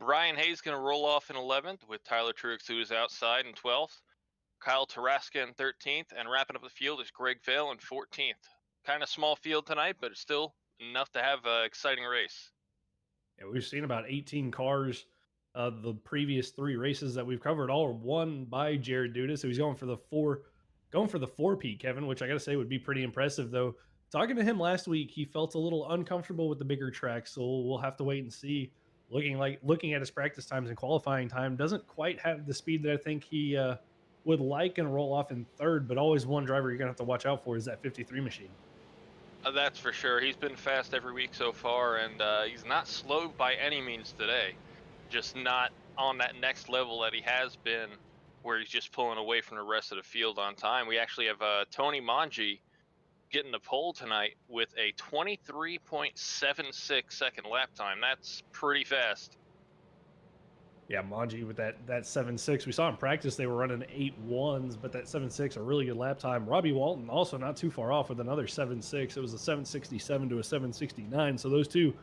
Brian Hayes going to roll off in 11th with Tyler Truex, who is outside, in 12th. Kyle Taraska in 13th, and wrapping up the field is Greg Vail in 14th. Kind of small field tonight, but it's still enough to have an exciting race. Yeah, we've seen about 18 cars. The previous three races that we've covered all are won by Jared Duda, so he's going for the four-peat, Kevin, which I got to say would be pretty impressive. Though talking to him last week, he felt a little uncomfortable with the bigger tracks, so we'll have to wait and see. Looking at his practice times and qualifying time, doesn't quite have the speed that I think he would like and roll off in third. But always one driver you're gonna have to watch out for is that 53 machine. That's for sure. He's been fast every week so far, and he's not slow by any means today. Just not on that next level that he has been, where he's just pulling away from the rest of the field on time. We actually have Tony Manji getting the pole tonight with a 23.76 second lap time. That's pretty fast. Yeah, Manji with that 7.6. We saw in practice they were running 8.1s, but that 7.6 a really good lap time. Robbie Walton also not too far off with another 7.6. It was a 7.67 to a 7.69. So those two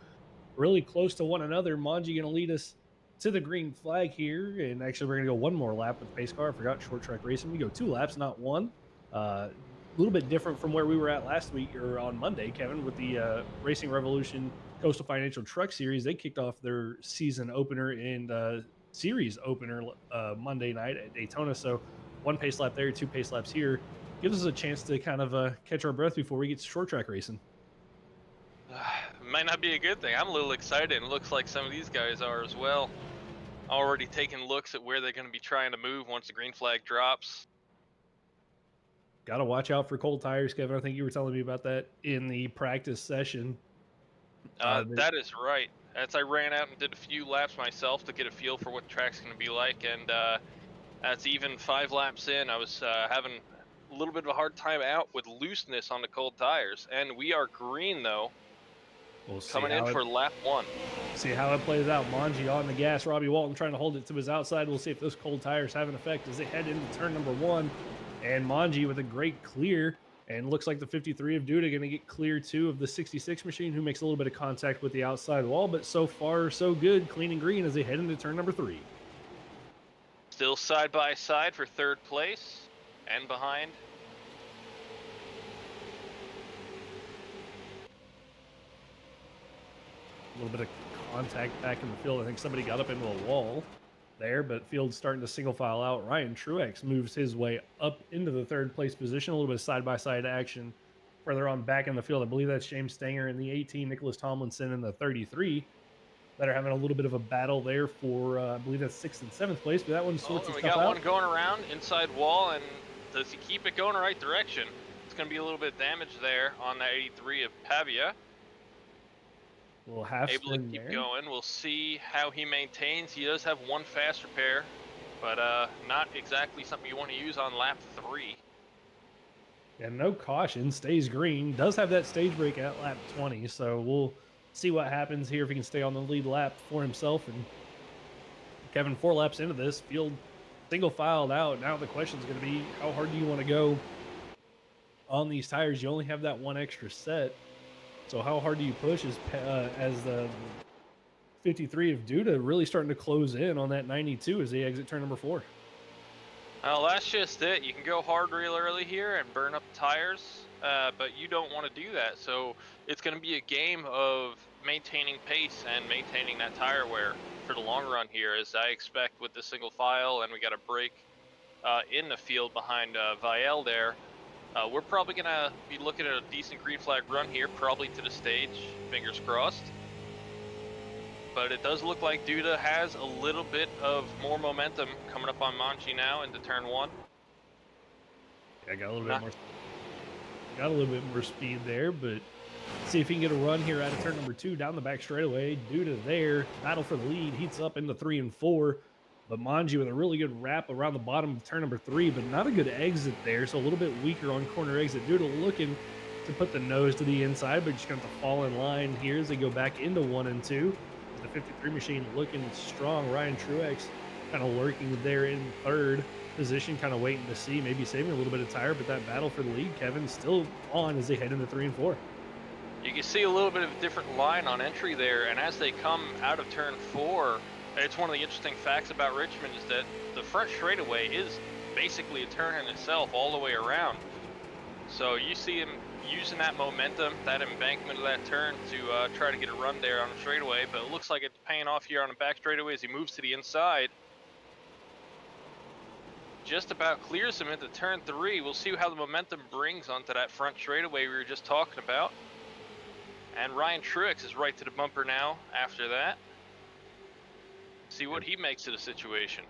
really close to one another. Manji going to lead us to the green flag here, and actually we're going to go one more lap with the pace car. I forgot short track racing. We go two laps, not one. A little bit different from where we were at last week or on Monday, Kevin, with the Racing Revolution Coastal Financial Truck Series. They kicked off their season opener and series opener Monday night at Daytona. So one pace lap there, two pace laps here. Gives us a chance to kind of catch our breath before we get to short track racing. Might not be a good thing. I'm a little excited, and it looks like some of these guys are as well. Already taking looks at where they're going to be trying to move once the green flag drops. Got to watch out for cold tires, Kevin. I think you were telling me about that in the practice session. That is right. As I ran out and did a few laps myself to get a feel for what the track's going to be like, and as even 5 laps in, I was having a little bit of a hard time out with looseness on the cold tires. And we are green, though, we'll see coming in for lap 1. See how it plays out. Manji on the gas. Robbie Walton trying to hold it to his outside. We'll see if those cold tires have an effect as they head into turn number 1. And Manji with a great clear. And looks like the 53 of Duda going to get clear too of the 66 machine, who makes a little bit of contact with the outside wall. But so far, so good. Clean and green as they head into turn number 3. Still side by side for third place and behind. A little bit of contact back in the field. I think somebody got up into a wall there, but field's starting to single file out. Ryan Truex moves his way up into the third place position. A little bit of side-by-side action further on back in the field. I believe that's James Stanger in the 18, Nicholas Tomlinson in the 33 that are having a little bit of a battle there for, I believe that's 6th and 7th place, but that one sorts of stuff out. We got one going around inside wall, and does he keep it going the right direction? It's going to be a little bit of damage there on that 83 of Pavia. We'll have able to keep going. We'll see how he maintains. He does have one fast repair, but not exactly something you want to use on lap 3. And no caution, stays green. Does have that stage break at lap 20, so we'll see what happens here if he can stay on the lead lap for himself. And Kevin, 4 laps into this, field single filed out. Now the question is going to be, how hard do you want to go on these tires? You only have that one extra set. So how hard do you push as the 53 of Duda really starting to close in on that 92 as they exit turn number 4? Well, that's just it. You can go hard real early here and burn up tires, but you don't want to do that. So it's going to be a game of maintaining pace and maintaining that tire wear for the long run here, as I expect with the single file, and we got a break in the field behind Vielle there. We're probably going to be looking at a decent green flag run here, probably to the stage, fingers crossed. But it does look like Duda has a little bit of more momentum coming up on Manji now into turn 1. Yeah, got a little bit more speed there, but see if he can get a run here out of turn number 2 down the back straightaway. Duda there, battle for the lead, heats up into 3 and 4. But Manji with a really good wrap around the bottom of turn number 3, but not a good exit there. So a little bit weaker on corner exit. Duda looking to put the nose to the inside, but just going to fall in line here as they go back into 1 and 2. The 53 machine looking strong. Ryan Truex kind of lurking there in third position, kind of waiting to see, maybe saving a little bit of tire, but that battle for the lead, Kevin, still on as they head into 3 and 4. You can see a little bit of a different line on entry there, and as they come out of turn 4, It's one of the interesting facts about Richmond is that the front straightaway is basically a turn in itself all the way around. So you see him using that momentum, that embankment of that turn to try to get a run there on the straightaway, but it looks like it's paying off here on the back straightaway as he moves to the inside. Just about clears him into turn 3. We'll see how the momentum brings onto that front straightaway we were just talking about. And Ryan Truex is right to the bumper now after that. See what he makes of the situation.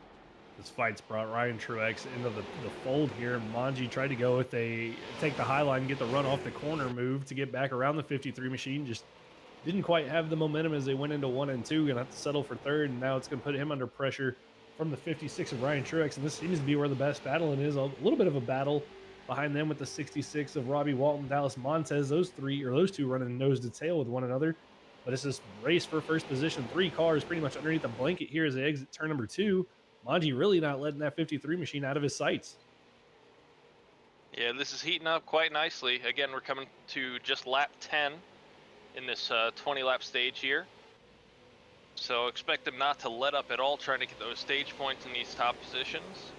This fight's brought Ryan Truex into the fold here. Manji tried to go with take the high line, get the run off the corner move to get back around the 53 machine. Just didn't quite have the momentum as they went into 1 and 2. Gonna have to settle for third, and now it's gonna put him under pressure from the 56 of Ryan Truex. And this seems to be where the best battling is. A little bit of a battle behind them with the 66 of Robbie Walton, Dallas Montez. Those two running nose to tail with one another. But it's this race for first position. 3 cars pretty much underneath the blanket here as they exit turn number 2. Manji really not letting that 53 machine out of his sights. Yeah, this is heating up quite nicely. Again, we're coming to just lap 10 in this 20-lap stage here. So expect them not to let up at all trying to get those stage points in these top positions.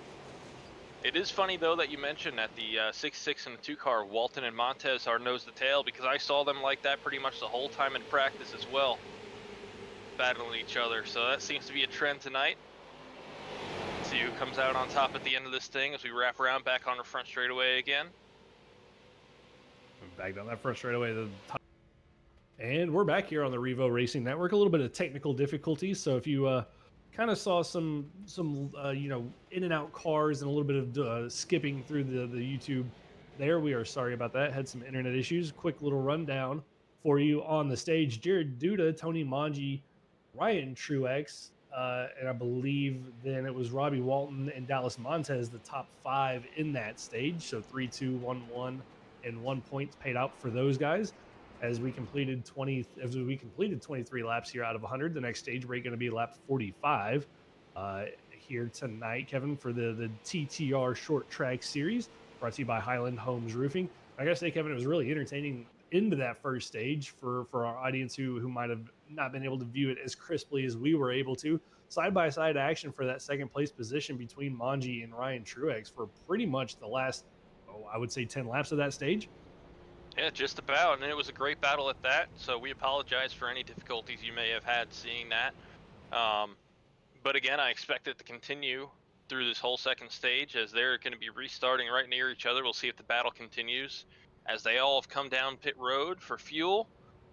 It is funny, though, that you mentioned that the 6-6 and the 2 car, Walton and Montez, are nose to tail, because I saw them like that pretty much the whole time in practice as well, battling each other. So that seems to be a trend tonight. Let's see who comes out on top at the end of this thing as we wrap around back on the front straightaway again. Back down that front straightaway. And we're back here on the Revo Racing Network. A little bit of technical difficulties. So if you kind of saw some in and out cars and a little bit of skipping through the YouTube there, we are sorry about that. Had some internet issues. Quick little rundown for you on the stage. Jared Duda, Tony Manji, Ryan Truex, and I believe then it was Robbie Walton and Dallas Montez, the top 5 in that stage. So 3-2, 1-1, and 1 point paid out for those guys. As we completed 23 laps here out of 100, the next stage break going to be lap 45 here tonight, Kevin, for the TTR Short Track Series, brought to you by Highland Homes Roofing. I gotta say, Kevin, it was really entertaining into that first stage for our audience who might have not been able to view it as crisply as we were able to. Side-by-side action for that second place position between Manji and Ryan Truex for pretty much the last, I would say 10 laps of that stage. Yeah, just about, and it was a great battle at that, so we apologize for any difficulties you may have had seeing that. But again, I expect it to continue through this whole second stage as they're going to be restarting right near each other. We'll see if the battle continues as they all have come down pit road for fuel.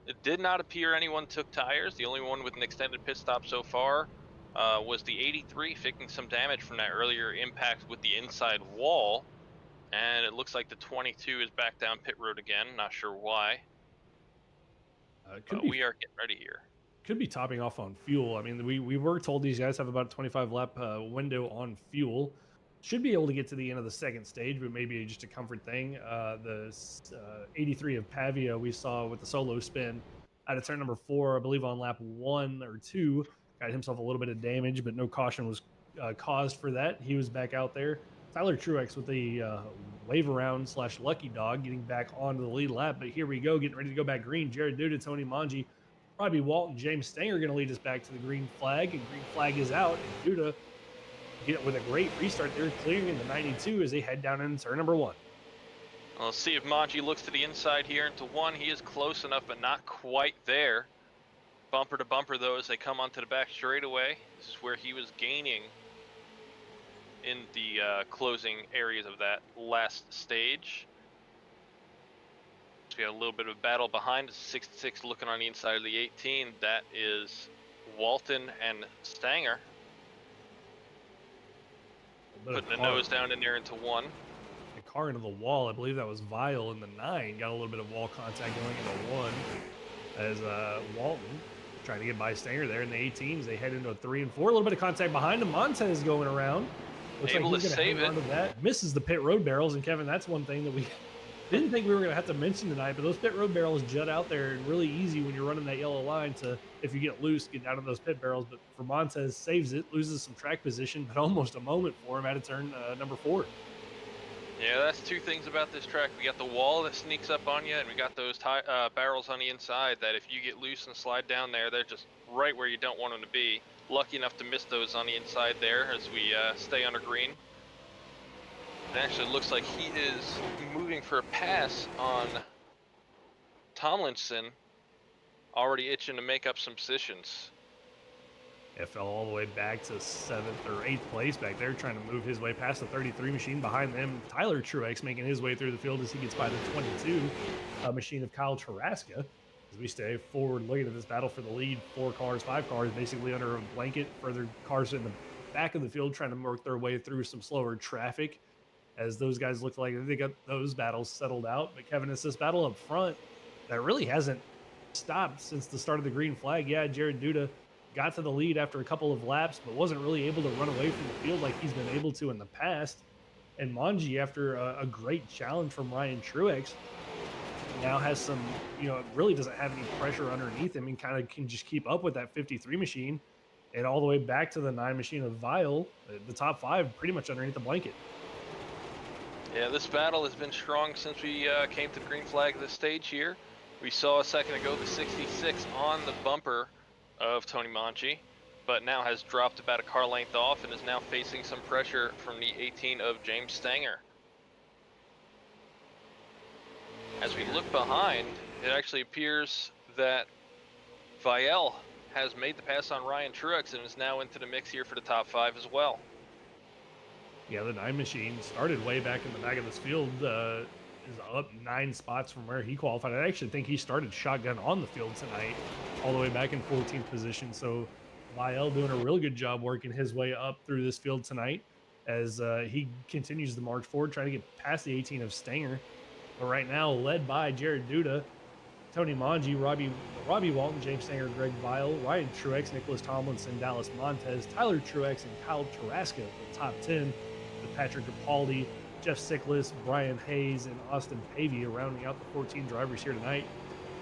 It did not appear anyone took tires. The only one with an extended pit stop so far was the 83, faking some damage from that earlier impact with the inside wall. And it looks like the 22 is back down pit road again. Not sure why. But we are getting ready here. Could be topping off on fuel. I mean, we were told these guys have about a 25 lap window on fuel. Should be able to get to the end of the second stage, but maybe just a comfort thing. The 83 of Pavia we saw with the solo spin out of turn number 4, I believe on lap 1 or 2, got himself a little bit of damage, but no caution was caused for that. He was back out there. Tyler Truex with the wave around / lucky dog getting back onto the lead lap. But here we go, getting ready to go back green. Jared Duda, Tony Manji, Robbie Walton, James Stanger going to lead us back to the green flag. And green flag is out. And Duda with a great restart there, clearing into 92 as they head down into turn number 1. Well, let's see if Manji looks to the inside here into 1. He is close enough, but not quite there. Bumper to bumper, though, as they come onto the back straightaway. This is where he was gaining in the closing areas of that last stage. So we got a little bit of a battle behind us. 66 looking on the inside of the 18. That is Walton and Stanger. Putting the nose down in there into 1. The car into the wall. I believe that was Vile in the 9. Got a little bit of wall contact going into 1 as Walton trying to get by Stanger there in the 18s. They head into a 3 and 4. A little bit of contact behind him. Montez going around. Looks able like he's to going save to hang on to that. Misses the pit road barrels. And Kevin, that's one thing that we didn't think we were going to have to mention tonight, but those pit road barrels jut out there and really easy when you're running that yellow line to, if you get loose, get down to those pit barrels. But for Montez, saves it, loses some track position, but almost a moment for him out of turn number 4. Yeah, that's two things about this track. We got the wall that sneaks up on you, and we got those barrels on the inside that if you get loose and slide down there, they're just right where you don't want them to be. lucky enough to miss those on the inside there as we stay under green. It actually looks like he is moving for a pass on Tomlinson, already itching to make up some positions. It fell all the way back to 7th or 8th place back there, trying to move his way past the 33 machine behind them. Tyler Truex making his way through the field as he gets by the 22 machine of Kyle Taraska. As we stay forward looking at this battle for the lead, 4 cars, 5 cars, basically under a blanket. Further cars in the back of the field trying to work their way through some slower traffic as those guys look like they got those battles settled out. But Kevin, it's this battle up front that really hasn't stopped since the start of the green flag. Yeah, Jared Duda got to the lead after a couple of laps, but wasn't really able to run away from the field like he's been able to in the past. And Manji, after a great challenge from Ryan Truex, now has some, really doesn't have any pressure underneath him and kind of can just keep up with that 53 machine and all the way back to the 9 machine of Vile, the top 5 pretty much underneath the blanket. Yeah, this battle has been strong since we came to the green flag of this stage here. We saw a second ago the 66 on the bumper of Tony Manji, but now has dropped about a car length off and is now facing some pressure from the 18 of James Stanger. As we look behind, it actually appears that Vielle has made the pass on Ryan Truex and is now into the mix here for the top 5 as well. Yeah, the 9 machine started way back in the back of this field, is up 9 spots from where he qualified. I actually think he started shotgun on the field tonight, all the way back in 14th position. So Vielle doing a really good job working his way up through this field tonight as he continues to march forward, trying to get past the 18 of Stanger. But right now, led by Jared Duda, Tony Manji, Robbie Walton, James Stanger, Greg Vielle, Ryan Truex, Nicholas Tomlinson, Dallas Montez, Tyler Truex, and Kyle Taraska at the top 10, with Patrick Capaldi, Jeff Sickless, Brian Hayes, and Austin Pavia rounding out the 14 drivers here tonight.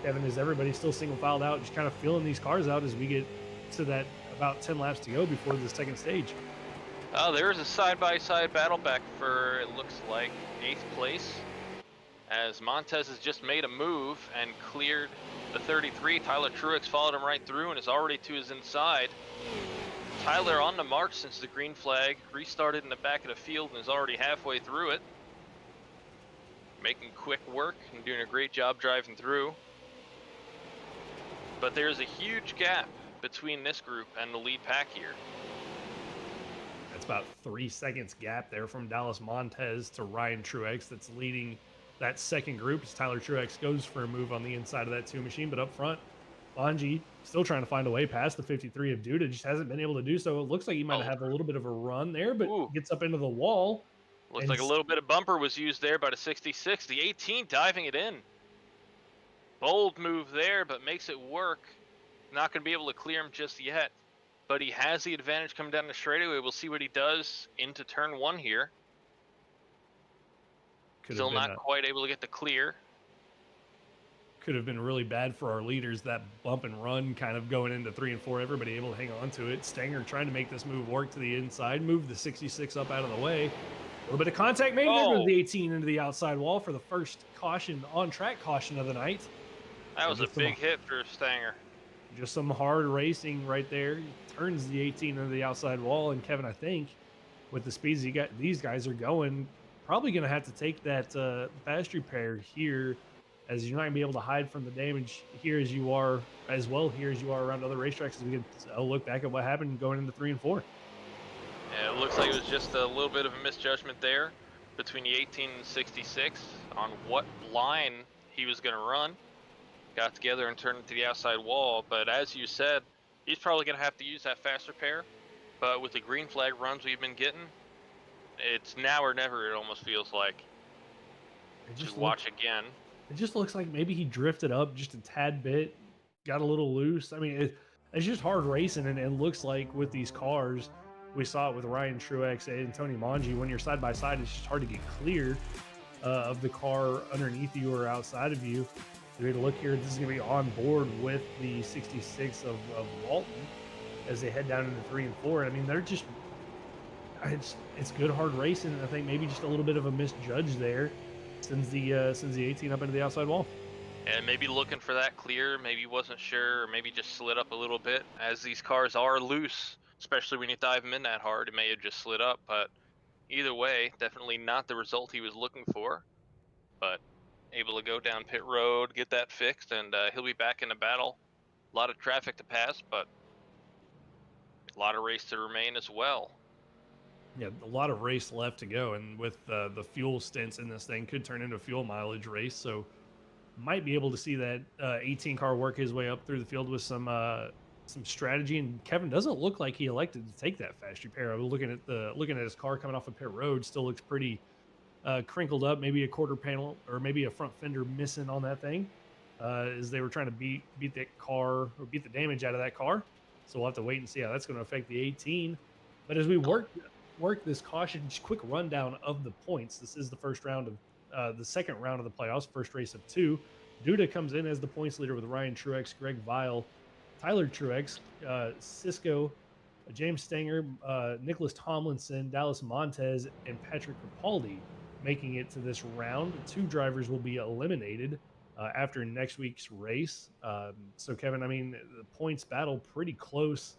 Kevin, is everybody still single filed out, just kind of filling these cars out as we get to that about 10 laps to go before the second stage? There is a side-by-side battle back for, it looks like, 8th place, as Montez has just made a move and cleared the 33. Tyler Truex followed him right through and is already to his inside. Tyler on the march since the green flag, restarted in the back of the field and is already halfway through it. Making quick work and doing a great job driving through. But there's a huge gap between this group and the lead pack here. That's about 3 seconds gap there from Dallas Montez to Ryan Truex that's leading that second group as Tyler Truex goes for a move on the inside of that 2 machine. But up front, Manji still trying to find a way past the 53 of Duda, just hasn't been able to do so. It looks like he might have a little bit of a run there, but gets up into the wall. Looks like a little bit of bumper was used there by the 66. The 18 diving it in. Bold move there, but makes it work. Not going to be able to clear him just yet, but he has the advantage coming down the straightaway. We'll see what he does into turn 1 here. Still not quite able to get the clear. Could have been really bad for our leaders, that bump and run kind of going into 3 and 4. Everybody able to hang on to it. Stanger trying to make this move work to the inside, move the 66 up out of the way. A little bit of contact made. There goes the 18 into the outside wall for the first caution, on-track caution of the night. That was a big hit for Stanger. Just some hard racing right there. He turns the 18 into the outside wall, and Kevin, I think, with the speeds these guys are going, probably going to have to take that fast repair here, as you're not going to be able to hide from the damage here as you are around other racetracks. As we can look back at what happened going into 3 and 4. Yeah, it looks like it was just a little bit of a misjudgment there between the 18 and 66 on what line he was going to run. Got together and turned it to the outside wall, but as you said, he's probably going to have to use that fast repair. But with the green flag runs we've been getting, it's now or never, it almost feels like. Just watch again. It just looks like maybe he drifted up just a tad bit, got a little loose. I mean, it's just hard racing, and it looks like with these cars, we saw it with Ryan Truex and Tony Manji, when you're side by side, it's just hard to get clear of the car underneath you or outside of you. We're going to look here. This is going to be on board with the 66 of Walton as they head down into 3 and 4. I mean, they're just, it's good hard racing. I think maybe just a little bit of a misjudge there sends the 18 up into the outside wall. And maybe looking for that clear, maybe wasn't sure, or maybe just slid up a little bit. As these cars are loose, especially when you dive them in that hard, it may have just slid up. But either way, definitely not the result he was looking for. But able to go down pit road, get that fixed, and he'll be back in the battle. A lot of traffic to pass, but a lot of race to remain as well. Yeah, a lot of race left to go, and with the fuel stints in this thing, could turn into a fuel mileage race. So might be able to see that 18 car work his way up through the field with some strategy. And Kevin doesn't look like he elected to take that fast repair. I was looking at his car coming off of pit road, still looks pretty crinkled up. Maybe a quarter panel or maybe a front fender missing on that thing, as they were trying to beat that car or beat the damage out of that car. So we'll have to wait and see how that's going to affect the 18. But as we work this caution, just quick rundown of the points. This is the first round of the second round of the playoffs, first race of two. Duda comes in as the points leader with Ryan Truex, Greg Vile, Tyler Truex, Cisco, James Stanger, Nicholas Tomlinson, Dallas Montez, and Patrick Rapaldi making it to this round. Two drivers will be eliminated after next week's race. So, Kevin, I mean, the points battle pretty close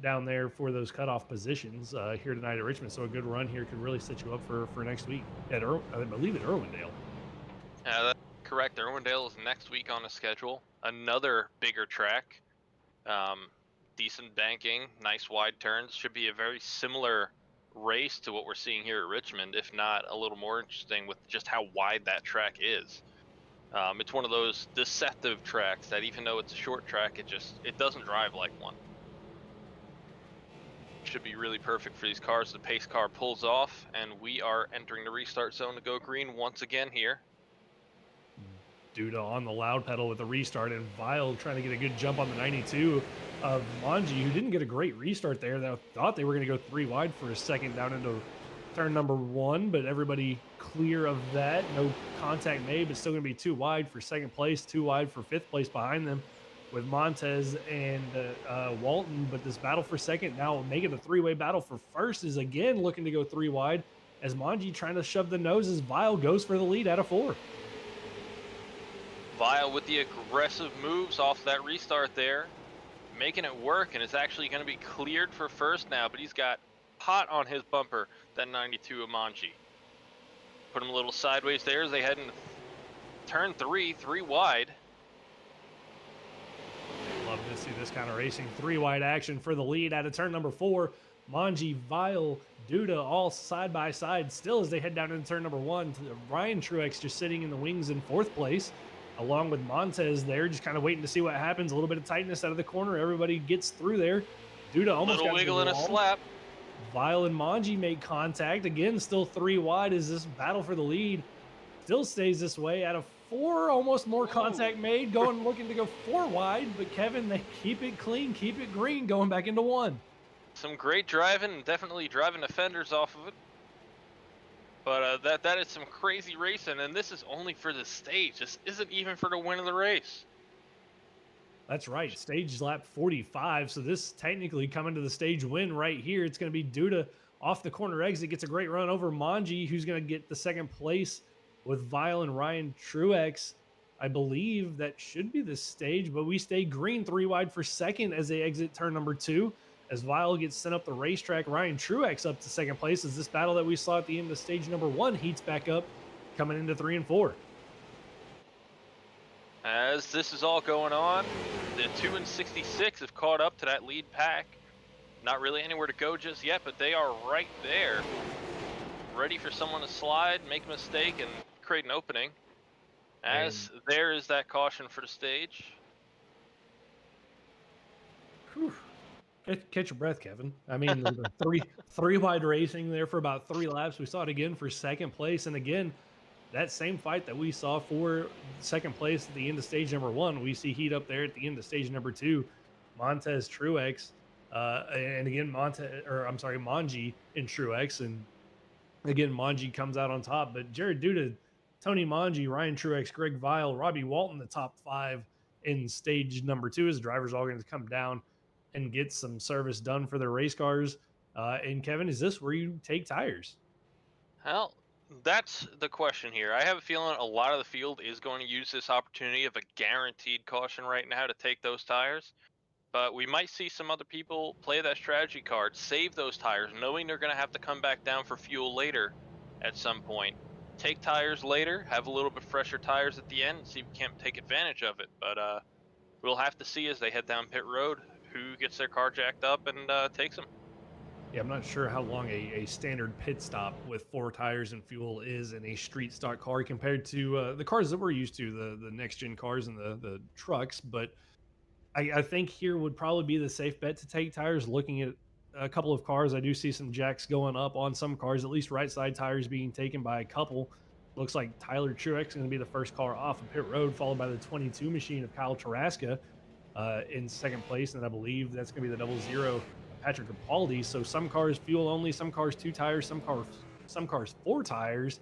down there for those cutoff positions here tonight at Richmond. So a good run here could really set you up for next week at I believe at Irwindale. That's correct. Irwindale is next week on the schedule. Another bigger track. Decent banking, nice wide turns. Should be a very similar race to what we're seeing here at Richmond, if not a little more interesting with just how wide that track is. It's one of those deceptive tracks that even though it's a short track, it doesn't drive like one. Should be really perfect for these cars. The pace car pulls off, and we are entering the restart zone to go green once again here. Duda on the loud pedal with the restart, and Vile trying to get a good jump on the 92 of Manji, who didn't get a great restart there. They thought they were going to go 3 wide for a second down into turn number 1, but everybody clear of that. No contact made, but still going to be 2 wide for second place, 2 wide for 5th place behind them with Montez and Walton. But this battle for second now will make it a 3-way battle for first, is again looking to go 3 wide as Manji trying to shove the noses. Vile goes for the lead out of 4. Vile with the aggressive moves off that restart there, making it work, and it's actually going to be cleared for first now, but he's got hot on his bumper, that 92 of Manji. Put him a little sideways there as they head into turn 3 wide. Love to see this kind of racing. 3 wide action for the lead out of turn number 4. Manji, Vile, Duda all side by side still as they head down into turn number 1. Ryan Truex just sitting in the wings in 4th place, along with Montez there, just kind of waiting to see what happens. A little bit of tightness out of the corner. Everybody gets through there. Duda almost got a wiggle and a slap. Vile and Manji make contact. Again, still 3 wide as this battle for the lead still stays this way. Out of 4, almost more contact made. Looking to go 4 wide, but Kevin, they keep it clean, keep it green, going back into 1. Some great driving, and definitely driving the fenders off of it. But that is some crazy racing, and this is only for the stage. This isn't even for the win of the race. That's right. Stage lap 45. So this technically coming to the stage win right here. It's going to be Duda off the corner exit. Gets a great run over Manji, who's going to get the second place with Vile and Ryan Truex. I believe that should be the stage, but we stay green 3 wide for second as they exit turn number 2. As Vile gets sent up the racetrack, Ryan Truex up to second place as this battle that we saw at the end of stage number 1 heats back up, coming into 3 and 4. As this is all going on, the 2 and 66 have caught up to that lead pack. Not really anywhere to go just yet, but they are right there, ready for someone to slide, make a mistake, and create an opening. As there is that caution for the stage. Whew. Catch your breath, Kevin. I mean, three wide racing there for about 3 laps. We saw it again for second place, and again, that same fight that we saw for second place at the end of stage number 1, we see heat up there at the end of stage number 2. Montez, Truex, and again Manji and Truex, and again Manji comes out on top. But Jared Duda, Tony Manji, Ryan Truex, Greg Vile, Robbie Walton, the top 5 in stage number 2. As drivers all going to come down and get some service done for their race cars. And Kevin, is this where you take tires? Well, That's the question here. I have a feeling a lot of the field is going to use this opportunity of a guaranteed caution right now to take those tires. But we might see some other people play that strategy card, save those tires, knowing they're going to have to come back down for fuel later at some point. Take tires later, have a little bit fresher tires at the end, and see if we can't take advantage of it. But we'll have to see as they head down pit road who gets their car jacked up and takes them. Yeah, I'm not sure how long a standard pit stop with 4 tires and fuel is in a street stock car compared to the cars that we're used to, the next gen cars and the trucks. But I think here would probably be the safe bet to take tires. Looking at a couple of cars, I do see some jacks going up on some cars, at least right side tires being taken by a couple. Looks like Tyler Truex going to be the first car off of pit road, followed by the 22 machine of Kyle Taraska in second place. And I believe that's going to be the double zero Patrick Capaldi. So some cars fuel only, some cars 2 tires, some cars 4 tires.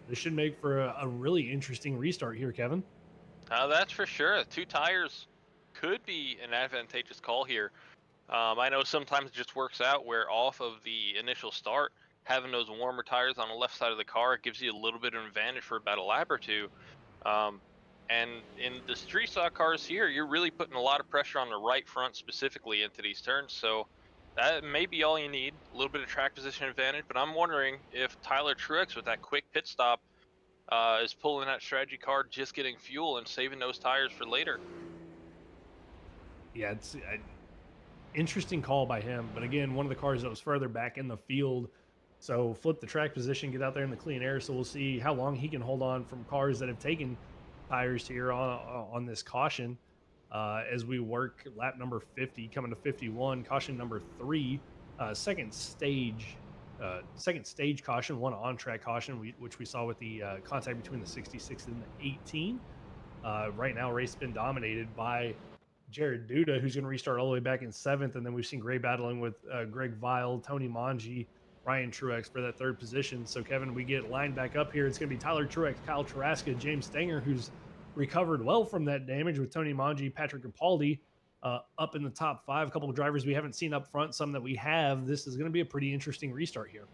This should make for a really interesting restart here, Kevin. That's for sure. 2 tires could be an advantageous call here. I know sometimes it just works out where off of the initial start, having those warmer tires on the left side of the car gives you a little bit of an advantage for about a lap or two. Um, and in the street stock cars here, you're really putting a lot of pressure on the right front specifically into these turns. So that may be all you need, a little bit of track position advantage. But I'm wondering if Tyler Truex with that quick pit stop is pulling that strategy card, just getting fuel and saving those tires for later. Yeah, it's an interesting call by him. But again, one of the cars that was further back in the field. So flip the track position, get out there in the clean air. So we'll see how long he can hold on from cars that have taken tires here on this caution as we work lap number 50, coming to 51, caution number 3, second stage caution, one on track caution, which we saw with the contact between the 66 and the 18. Right now, race has been dominated by Jared Duda, who's going to restart all the way back in 7th. And then we've seen Gray battling with Greg Vile, Tony Manji, Ryan Truex for that 3rd position. So, Kevin, we get lined back up here. It's going to be Tyler Truex, Kyle Traska, James Stenger, who's recovered well from that damage, with Tony Manji, Patrick Capaldi up in the top 5. A couple of drivers we haven't seen up front, some that we have. This is going to be a pretty interesting restart here.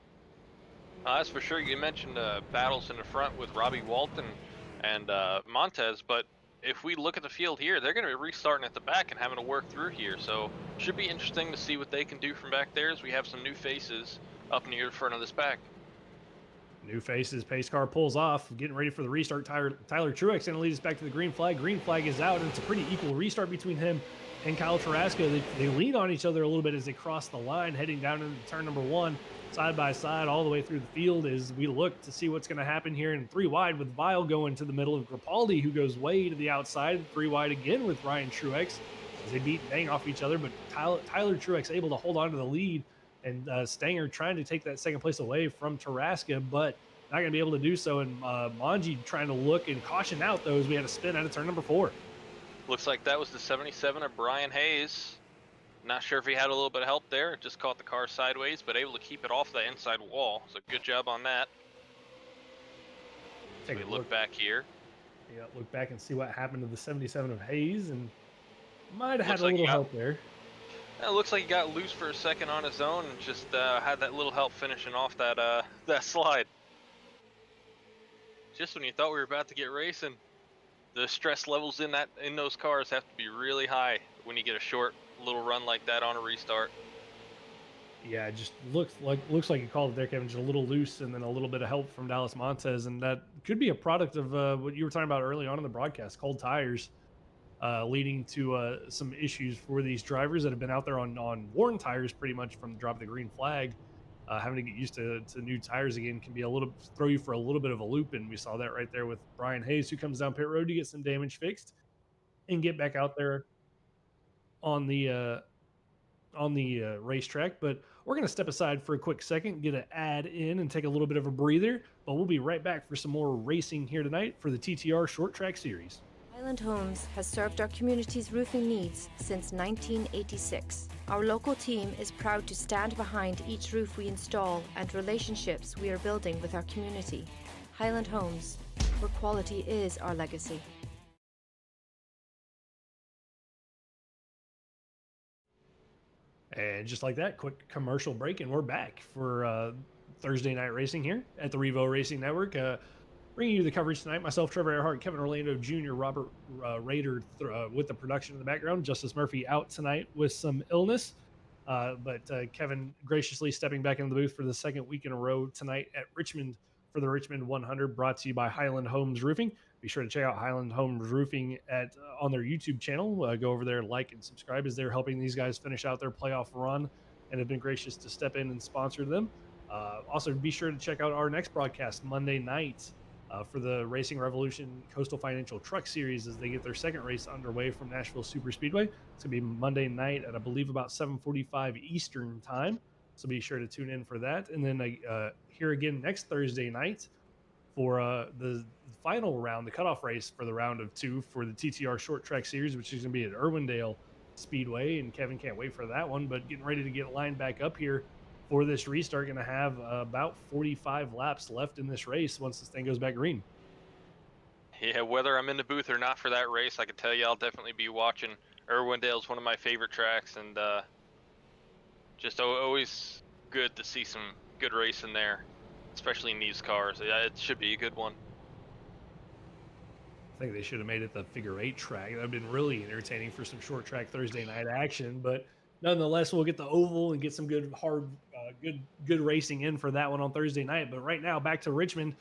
That's for sure. You mentioned battles in the front with Robbie Walton and Montez, but if we look at the field here, they're going to be restarting at the back and having to work through here. So should be interesting to see what they can do from back there as we have some new faces up near the front of this pack. New faces, pace car pulls off, getting ready for the restart. Tyler Truex going to lead us back to the green flag. Green flag is out, and it's a pretty equal restart between him and Kyle Taraska. They lean on each other a little bit as they cross the line, heading down into turn number 1, side by side, all the way through the field as we look to see what's going to happen here in 3 wide with Vile going to the middle of Grapaldi, who goes way to the outside. 3 wide again with Ryan Truex as they beat bang off each other, but Tyler Truex able to hold on to the lead, and Stanger trying to take that second place away from Taraska, but not going to be able to do so. And Manji trying to look and caution out those. We had a spin out of turn number 4. Looks like that was the 77 of Brian Hayes. Not sure if he had a little bit of help there. Just caught the car sideways, but able to keep it off the inside wall. So good job on that. Take a look back here. Yeah, look back and see what happened to the 77 of Hayes, and might have had a little help there. It looks like he got loose for a second on his own and just had that little help finishing off that that slide. Just when you thought we were about to get racing, the stress levels in those cars have to be really high when you get a short little run like that on a restart. Yeah, it just looks like you called it there, Kevin. Just a little loose, and then a little bit of help from Dallas Montez, and that could be a product of what you were talking about early on in the broadcast, cold tires, leading to some issues for these drivers that have been out there on worn tires pretty much from the drop of the green flag. Having to get used to new tires again can be throw you for a little bit of a loop, and we saw that right there with Brian Hayes, who comes down pit road to get some damage fixed and get back out there on the racetrack. But we're going to step aside for a quick second, get an ad in, and take a little bit of a breather. But we'll be right back for some more racing here tonight for the TTR Short Track Series. Highland Homes has served our community's roofing needs since 1986. Our local team is proud to stand behind each roof we install and relationships we are building with our community. Highland Homes, where quality is our legacy. And just like that, quick commercial break, and we're back for Thursday night racing here at the Revo Racing Network. Bringing you the coverage tonight, myself, Trevor Earhart, Kevin Orlando Jr., Robert Rader with the production in the background. Justice Murphy out tonight with some illness, but Kevin graciously stepping back into the booth for the second week in a row tonight at Richmond for the Richmond 100, brought to you by Highland Homes Roofing. Be sure to check out Highland Homes Roofing on their YouTube channel. Go over there, like and subscribe, as they're helping these guys finish out their playoff run and have been gracious to step in and sponsor them. Also, be sure to check out our next broadcast Monday night for the Racing Revolution Coastal Financial Truck Series as they get their second race underway from Nashville Super Speedway. It's going to be Monday night at, I believe, about 7:45 Eastern time. So be sure to tune in for that. And then here again next Thursday night for the final round, the cutoff race for the round of 2 for the TTR Short Track Series, which is going to be at Irwindale Speedway. And Kevin can't wait for that one, but getting ready to get lined back up here for this restart. Going to have about 45 laps left in this race once this thing goes back green. Yeah, whether I'm in the booth or not for that race, I can tell you I'll definitely be watching. Irwindale's one of my favorite tracks, and just always good to see some good racing there, especially in these cars. Yeah, it should be a good one. I think they should have made it the figure 8 track. That would have been really entertaining for some short track Thursday night action, but nonetheless, we'll get the oval and get some good, hard, good racing in for that one on Thursday night. But right now, back to Richmond,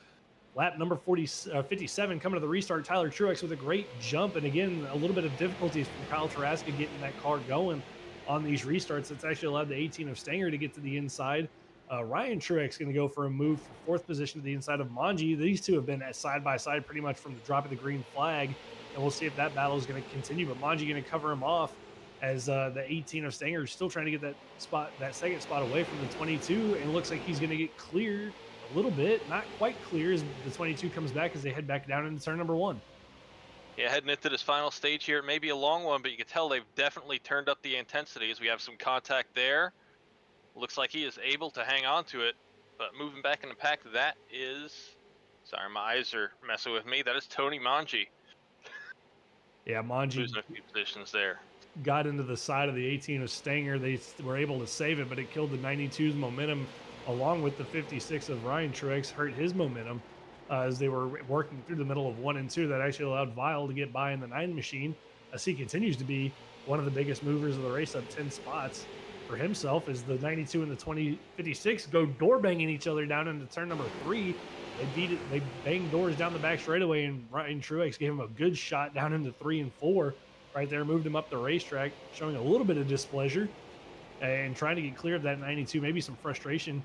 lap number 57, coming to the restart. Tyler Truex with a great jump, and again, a little bit of difficulties from Kyle Taraska getting that car going on these restarts. It's actually allowed the 18 of Stanger to get to the inside. Ryan Truex going to go for a move for fourth position to the inside of Manji. These two have been at side by side pretty much from the drop of the green flag, and we'll see if that battle is going to continue. But Manji going to cover him off, as the 18 of Stanger is still trying to get that second spot away from the 22, and it looks like he's going to get cleared a little bit, not quite clear, as the 22 comes back as they head back down into turn number 1. Yeah, heading into this final stage here, it may be a long one, but you can tell they've definitely turned up the intensity as we have some contact there. Looks like he is able to hang on to it, but moving back in the pack, that is, sorry, my eyes are messing with me, that is Tony Manji. Yeah, Manji losing a few positions there. Got into the side of the 18 of Stanger. They were able to save it, but it killed the 92's momentum, along with the 56 of Ryan Truex, hurt his momentum as they were working through the middle of 1 and 2. That actually allowed Vile to get by in the 9 machine, as he continues to be one of the biggest movers of the race, up 10 spots for himself, as the 92 and the 2056 go door banging each other down into turn number 3. They banged doors down the back straightaway, and Ryan Truex gave him a good shot down into 3 and 4 right there, moved him up the racetrack, showing a little bit of displeasure and trying to get clear of that 92. Maybe some frustration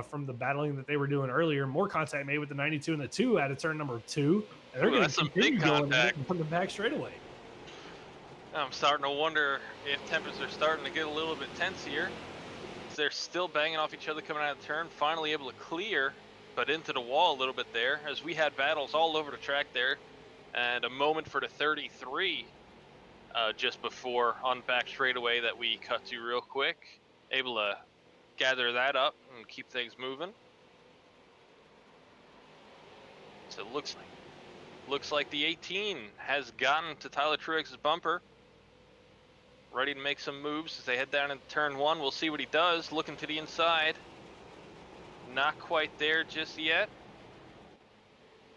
from the battling that they were doing earlier. More contact made with the 92 and the 2 out of turn number 2. And they're going to continue going from the back straightaway. I'm starting to wonder if tempers are starting to get a little bit tense here. They're still banging off each other coming out of the turn, finally able to clear, but into the wall a little bit there, as we had battles all over the track there, and a moment for the 33 just before on back straightaway that we cut to real quick. Able to gather that up and keep things moving. So it looks like the 18 has gotten to Tyler Truex's bumper. Ready to make some moves as they head down into turn 1. We'll see what he does. Looking to the inside. Not quite there just yet.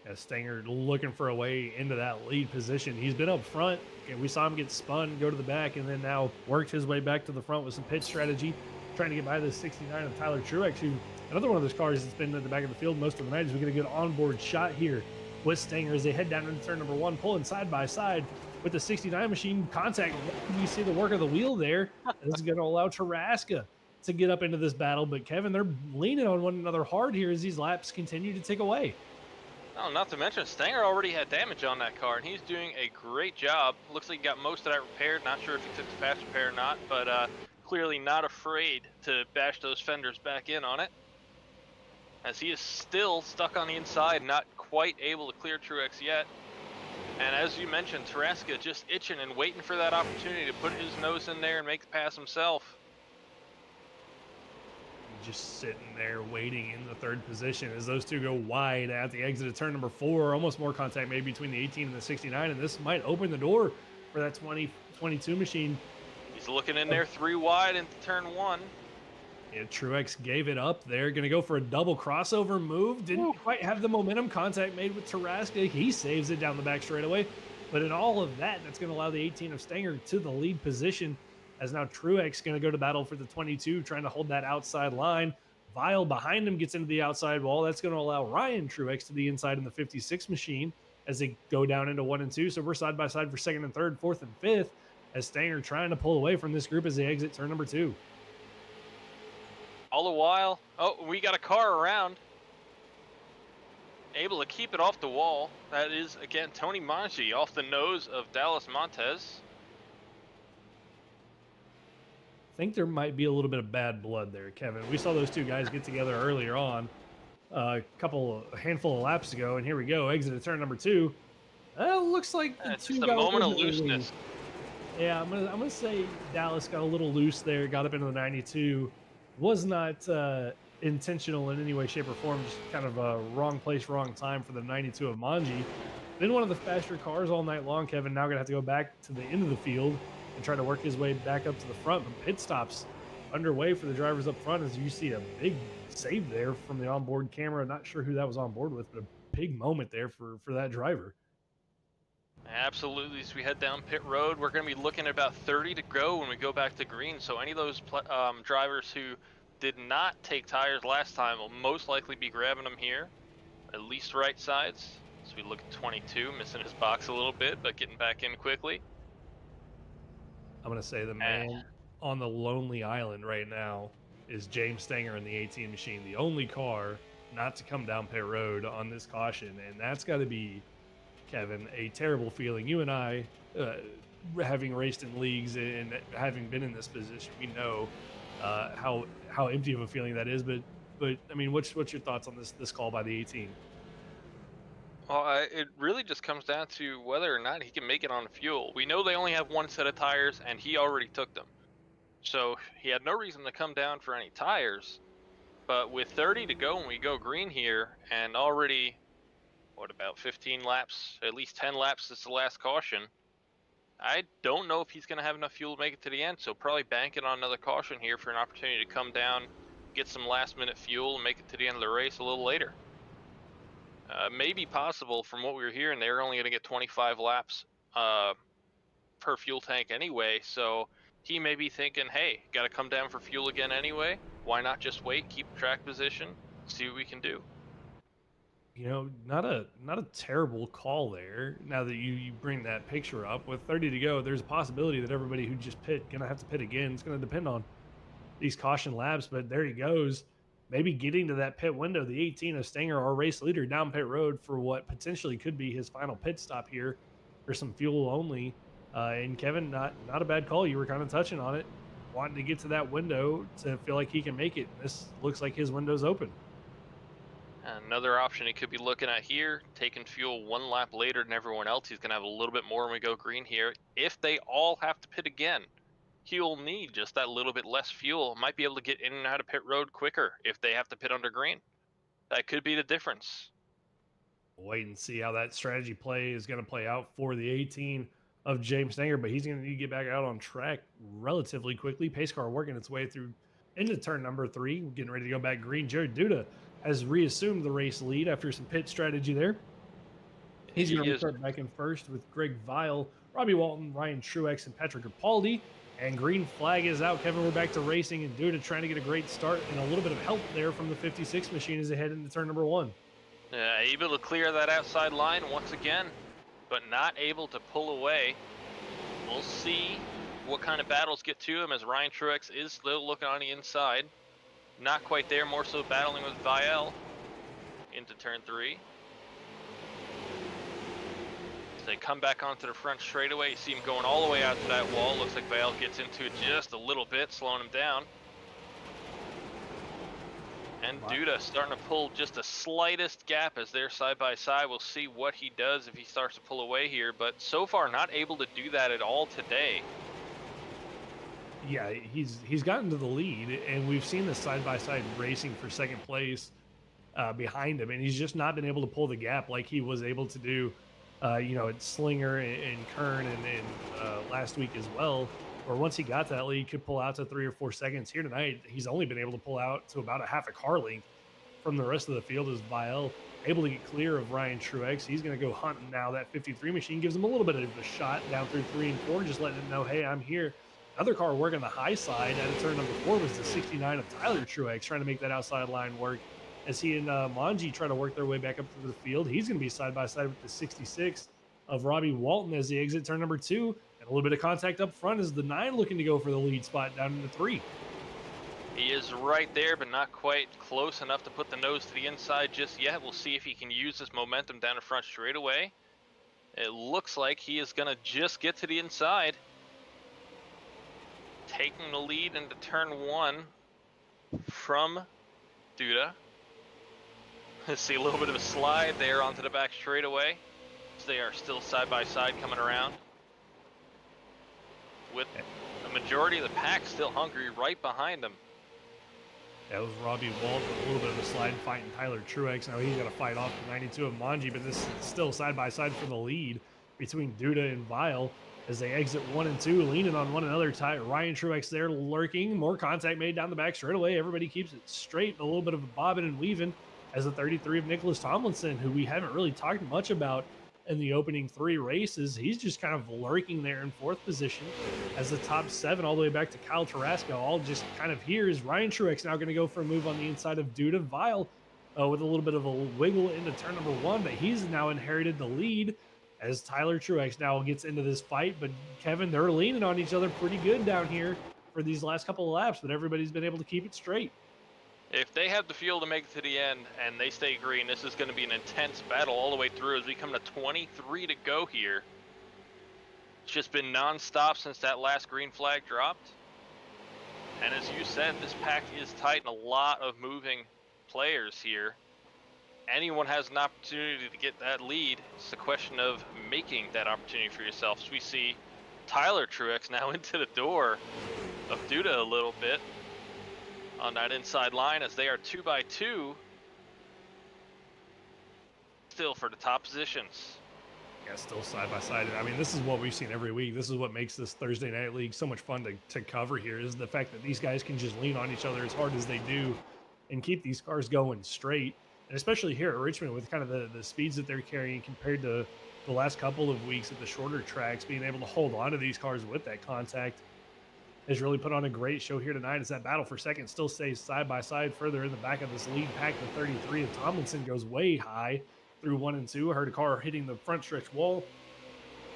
Yeah, Stanger looking for a way into that lead position. He's been up front, and we saw him get spun, go to the back, and then now worked his way back to the front with some pitch strategy, trying to get by the 69 of Tyler Truex, who, another one of those cars that's been at the back of the field most of the night, as we get a good onboard shot here with Stanger as they head down into turn number 1, pulling side by side with the 69 machine. Contact, you see the work of the wheel there. This is going to allow Taraska to get up into this battle, but Kevin, they're leaning on one another hard here as these laps continue to tick away. Oh, not to mention, Stanger already had damage on that car, and he's doing a great job. Looks like he got most of that repaired. Not sure if he took the fast repair or not, but clearly not afraid to bash those fenders back in on it, as he is still stuck on the inside, not quite able to clear Truex yet. And as you mentioned, Taraska just itching and waiting for that opportunity to put his nose in there and make the pass himself. Just sitting there waiting in the 3rd position as those two go wide at the exit of turn number 4. Almost more contact made between the 18 and the 69, and this might open the door for that 22 machine. He's looking in there 3 wide into turn 1. Yeah, Truex gave it up there. Going to go for a double crossover move. Didn't quite have the momentum. Contact made with Taraska. He saves it down the back straightaway. But in all of that, that's going to allow the 18 of Stanger to the lead position, as now Truex going to go to battle for the 22, trying to hold that outside line. Vile behind him gets into the outside wall. That's going to allow Ryan Truex to the inside in the 56 machine as they go down into 1 and 2. So we're side by side for second and third, fourth and fifth, as Stanger trying to pull away from this group as they exit turn number 2. All the while, we got a car around. Able to keep it off the wall. That is, again, Tony Manji off the nose of Dallas Montez. I think there might be a little bit of bad blood there, Kevin. We saw those two guys get together earlier on, a handful of laps ago, and here we go, exit at turn number 2. Looks like the It's two just a got moment a of little looseness. loose. Yeah, I'm gonna say Dallas got a little loose there, got up into the 92. Was not intentional in any way, shape, or form. Just kind of a wrong place, wrong time for the 92 of Manji. Been one of the faster cars all night long. Kevin now gonna have to go back to the end of the field and try to work his way back up to the front. But pit stops underway for the drivers up front, as you see a big save there from the onboard camera. Not sure who that was on board with, but a big moment there for that driver. Absolutely. As we head down pit road, we're going to be looking at about 30 to go when we go back to green. So any of those drivers who did not take tires last time will most likely be grabbing them here, at least right sides. So we look at 22, missing his box a little bit, but getting back in quickly. I'm going to say the man on the lonely island right now is James Stanger in the 18 machine, the only car not to come down pit road on this caution. And that's got to be, Kevin, a terrible feeling. You and I, having raced in leagues and having been in this position, we know how empty of a feeling that is. But I mean, what's your thoughts on this call by the 18? Well, it really just comes down to whether or not he can make it on fuel. We know they only have one set of tires, and he already took them. So he had no reason to come down for any tires. But with 30 to go when we go green here, and already, what, about 15 laps, at least 10 laps since the last caution, I don't know if he's going to have enough fuel to make it to the end. So probably bank it on another caution here for an opportunity to come down, get some last minute fuel, and make it to the end of the race a little later. Maybe possible from what we were hearing, they're only going to get 25 laps per fuel tank anyway. So he may be thinking, hey, got to come down for fuel again anyway. Why not just wait, keep track position, see what we can do? You know, not a terrible call there. Now that you bring that picture up, with 30 to go, there's a possibility that everybody who just pit gonna have to pit again. It's gonna depend on these caution laps, but there he goes. Maybe getting to that pit window, the 18 of Stanger, our race leader, down pit road for what potentially could be his final pit stop here for some fuel only. And Kevin, not a bad call. You were kind of touching on it, wanting to get to that window to feel like he can make it. This looks like his window's open. Another option he could be looking at here, taking fuel one lap later than everyone else. He's going to have a little bit more when we go green here. If they all have to pit again, he'll need just that little bit less fuel. Might be able to get in and out of pit road quicker if they have to pit under green. That could be the difference. Wait and see how that strategy play is going to play out for the 18 of James Stanger, but he's going to need to get back out on track relatively quickly. Pace car working its way through into turn number 3, getting ready to go back green. Jared Duda has reassumed the race lead after some pit strategy there. He's going to start back in first with Greg Vile, Robbie Walton, Ryan Truex, and Patrick Capaldi. And green flag is out. Kevin, we're back to racing, and Duda trying to get a great start and a little bit of help there from the 56 machine as they head into turn number 1. Able to clear that outside line once again, but not able to pull away. We'll see what kind of battles get to him, as Ryan Truex is still looking on the inside. Not quite there, more so battling with Vielle into turn 3. As they come back onto the front straightaway, you see him going all the way out to that wall. Looks like Vielle gets into it just a little bit, slowing him down. And Duda starting to pull just the slightest gap as they're side by side. We'll see what he does if he starts to pull away here, but so far not able to do that at all today. Yeah, he's gotten to the lead, and we've seen the side-by-side racing for second place behind him, and he's just not been able to pull the gap like he was able to do, at Slinger and Kern and last week as well. or once he got to that lead, could pull out to 3 or 4 seconds. Here tonight, he's only been able to pull out to about a half a car length from the rest of the field as Vial able to get clear of Ryan Truex. He's going to go hunting now. That 53 machine gives him a little bit of a shot down through 3 and 4, just letting him know, hey, I'm here. Another car working the high side at turn number 4 was the 69 of Tyler Truex, trying to make that outside line work as he and Manji try to work their way back up to the field. He's going to be side by side with the 66 of Robbie Walton as they exit turn number 2. And a little bit of contact up front as the 9 looking to go for the lead spot down into 3. He is right there, but not quite close enough to put the nose to the inside just yet. We'll see if he can use this momentum down the front straightaway. It looks like he is going to just get to the inside. Taking the lead into turn 1 from Duda. See a little bit of a slide there onto the back straightaway. So they are still side by side coming around, with the majority of the pack still hungry right behind them. That was Robbie Walton with a little bit of a slide fighting Tyler Truex. Now he's got to fight off the 92 of Manji, but this is still side by side for the lead between Duda and Vial as they exit 1 and 2, leaning on one another. Ryan Truex there lurking. More contact made down the back straight away. Everybody keeps it straight. A little bit of a bobbing and weaving as the 33 of Nicholas Tomlinson, who we haven't really talked much about in the opening 3 races. He's just kind of lurking there in 4th position as the top 7 all the way back to Kyle Tarasco. All just kind of here is Ryan Truex now going to go for a move on the inside of Duda. Vial with a little bit of a wiggle into turn number 1, but he's now inherited the lead as Tyler Truex now gets into this fight. But Kevin, they're leaning on each other pretty good down here for these last couple of laps, but everybody's been able to keep it straight. If they have the fuel to make it to the end and they stay green, this is going to be an intense battle all the way through as we come to 23 to go here. It's just been non-stop since that last green flag dropped. And as you said, this pack is tight and a lot of moving players here. Anyone has an opportunity to get that lead. It's a question of making that opportunity for yourself. So we see Tyler Truex now into the door of Duda a little bit on that inside line as they are 2 by 2 still for the top positions. Yeah, still side by side. I mean, this is what we've seen every week. This is what makes this Thursday Night League so much fun to cover here, is the fact that these guys can just lean on each other as hard as they do and keep these cars going straight. And especially here at Richmond with kind of the speeds that they're carrying compared to the last couple of weeks at the shorter tracks, being able to hold on to these cars with that contact has really put on a great show here tonight as that battle for second still stays side by side further in the back of this lead pack. The 33 of Tomlinson goes way high through 1 and 2. I heard a car hitting the front stretch wall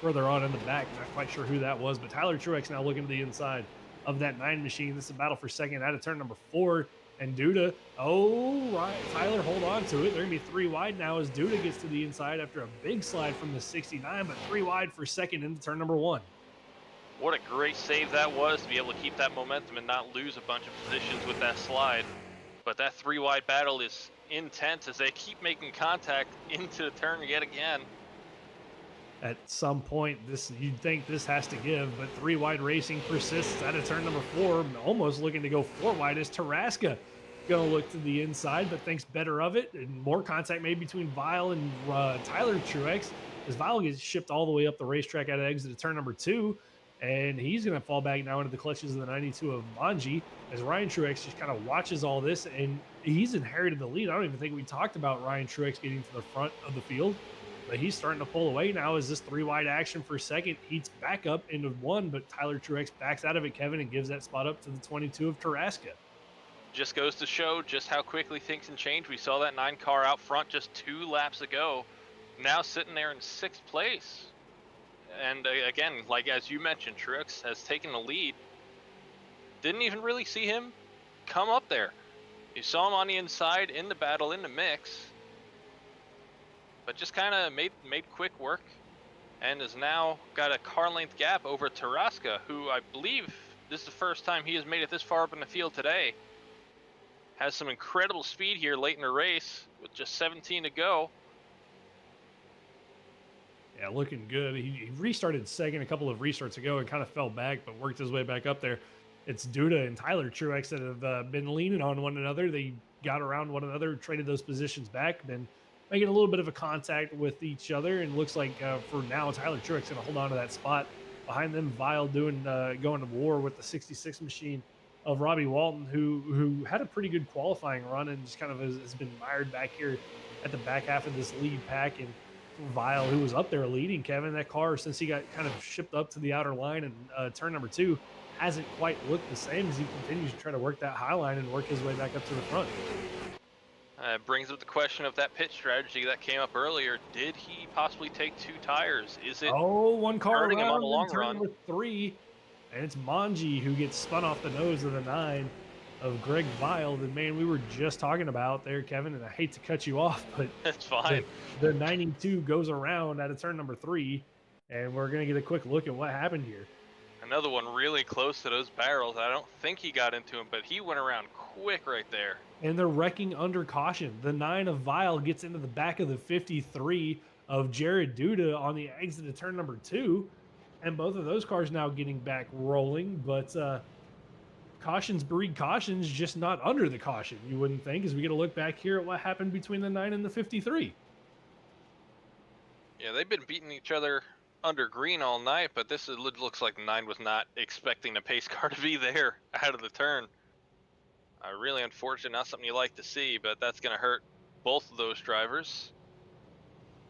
further on in the back. Not quite sure who that was, but Tyler Truex now looking to the inside of that 9 machine. This is a battle for second out of turn number 4. And Duda, oh, right, Tyler, hold on to it. They're going to be 3 wide now as Duda gets to the inside after a big slide from the 69, but 3 wide for second into turn number 1. What a great save that was to be able to keep that momentum and not lose a bunch of positions with that slide. But that 3 wide battle is intense as they keep making contact into the turn yet again. At some point, you'd think this has to give, but 3 wide racing persists out of turn number 4, almost looking to go 4 wide as Tarasca going to look to the inside, but thinks better of it. And more contact made between Vial and Tyler Truex as Vial gets shipped all the way up the racetrack out of exit of turn number 2. And he's going to fall back now into the clutches of the 92 of Manji as Ryan Truex just kind of watches all this, and he's inherited the lead. I don't even think we talked about Ryan Truex getting to the front of the field, but he's starting to pull away now as this 3 wide action for second heats back up into 1, but Tyler Truex backs out of it, Kevin, and gives that spot up to the 22 of Tarasca. Just goes to show just how quickly things can change. We saw that 9 car out front just 2 laps ago, now sitting there in 6th place. And again, like as you mentioned, Truex has taken the lead. Didn't even really see him come up there. You saw him on the inside in the battle, in the mix, but just kind of made quick work and has now got a car length gap over Tarasca, who I believe this is the first time he has made it this far up in the field today. Has some incredible speed here late in the race with just 17 to go. Yeah, looking good. He restarted second a couple of restarts ago and kind of fell back, but worked his way back up there. It's Duda and Tyler Truex that have been leaning on one another. They got around one another, traded those positions back, been making a little bit of a contact with each other. And looks like for now, Tyler Truex going to hold on to that spot Behind them, Vile going to war with the 66 machine of Robbie Walton, who had a pretty good qualifying run and just kind of has been mired back here at the back half of this lead pack. And Vile, who was up there leading, Kevin, that car, since he got kind of shipped up to the outer line and turn number 2, hasn't quite looked the same as he continues to try to work that high line and work his way back up to the front. Brings up the question of that pit strategy that came up earlier. Did he possibly take 2 tires? Is it one car hurting him on around the long turn run? number 3, and it's Manji who gets spun off the nose of the 9 of Greg Vile, the man we were just talking about there, Kevin, and I hate to cut you off, but That's fine. The 92 goes around out of turn number 3, and we're going to get a quick look at what happened here. Another one really close to those barrels. I don't think he got into him, but he went around quick right there. And they're wrecking under caution. The 9 of Vile gets into the back of the 53 of Jared Duda on the exit of turn number 2, and both of those cars now getting back rolling, but cautions breed cautions, just not under the caution, you wouldn't think, as we get a look back here at what happened between the 9 and the 53. Yeah, they've been beating each other under green all night, but this looks like the 9 was not expecting the pace car to be there out of the turn. Really unfortunate, not something you like to see, but that's going to hurt both of those drivers.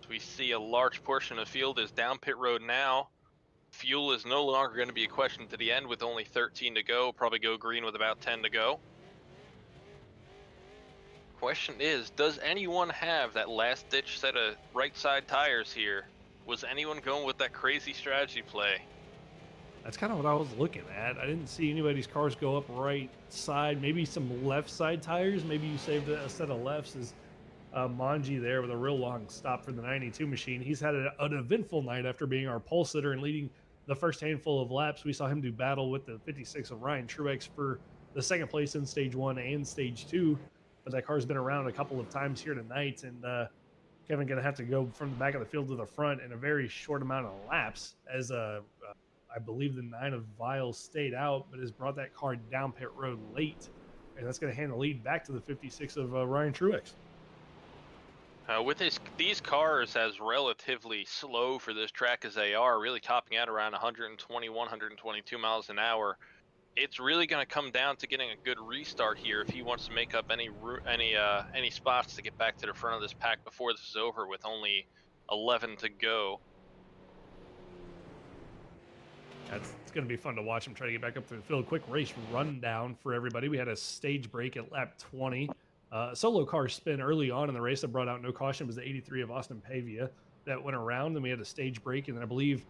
We see a large portion of the field is down pit road now. Fuel is no longer going to be a question to the end with only 13 to go. Probably go green with about 10 to go. Question is, does anyone have that last ditch set of right side tires here? Was anyone going with that crazy strategy play? That's kind of what I was looking at. I didn't see anybody's cars go up right side. Maybe some left side tires. Maybe you saved a set of lefts as Manji there with a real long stop for the 92 machine. He's had an eventful night after being our pole sitter and leading the first handful of laps. We saw him do battle with the 56 of Ryan Truex for the second place in stage 1 and stage 2. But that car's been around a couple of times here tonight, and Kevin going to have to go from the back of the field to the front in a very short amount of laps, as I believe the 9 of Vile stayed out, but has brought that car down pit road late, and that's going to hand the lead back to the 56 of Ryan Truex. With these cars as relatively slow for this track as they are, really topping out around 121, 122 miles an hour, it's really going to come down to getting a good restart here if he wants to make up any spots to get back to the front of this pack before this is over with only 11 to go. It's going to be fun to watch him try to get back up to the field. Quick race rundown for everybody. We had a stage break at lap 20. Solo car spin early on in the race that brought out no caution was the 83 of Austin Pavia that went around. Then we had a stage break, and then I believe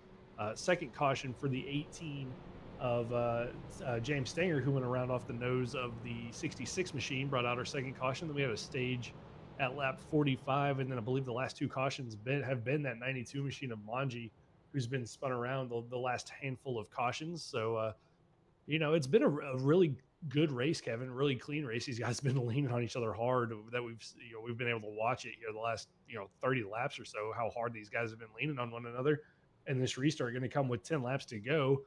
second caution for the 18 of James Stenger, who went around off the nose of the 66 machine, brought out our second caution. Then we had a stage at lap 45, and then I believe the last 2 cautions have been that 92 machine of Manji, who's been spun around the last handful of cautions. So, it's been a really good race, Kevin, really clean race. These guys have been leaning on each other hard that we've been able to watch it here the last, 30 laps or so, how hard these guys have been leaning on one another. And this restart going to come with 10 laps to go.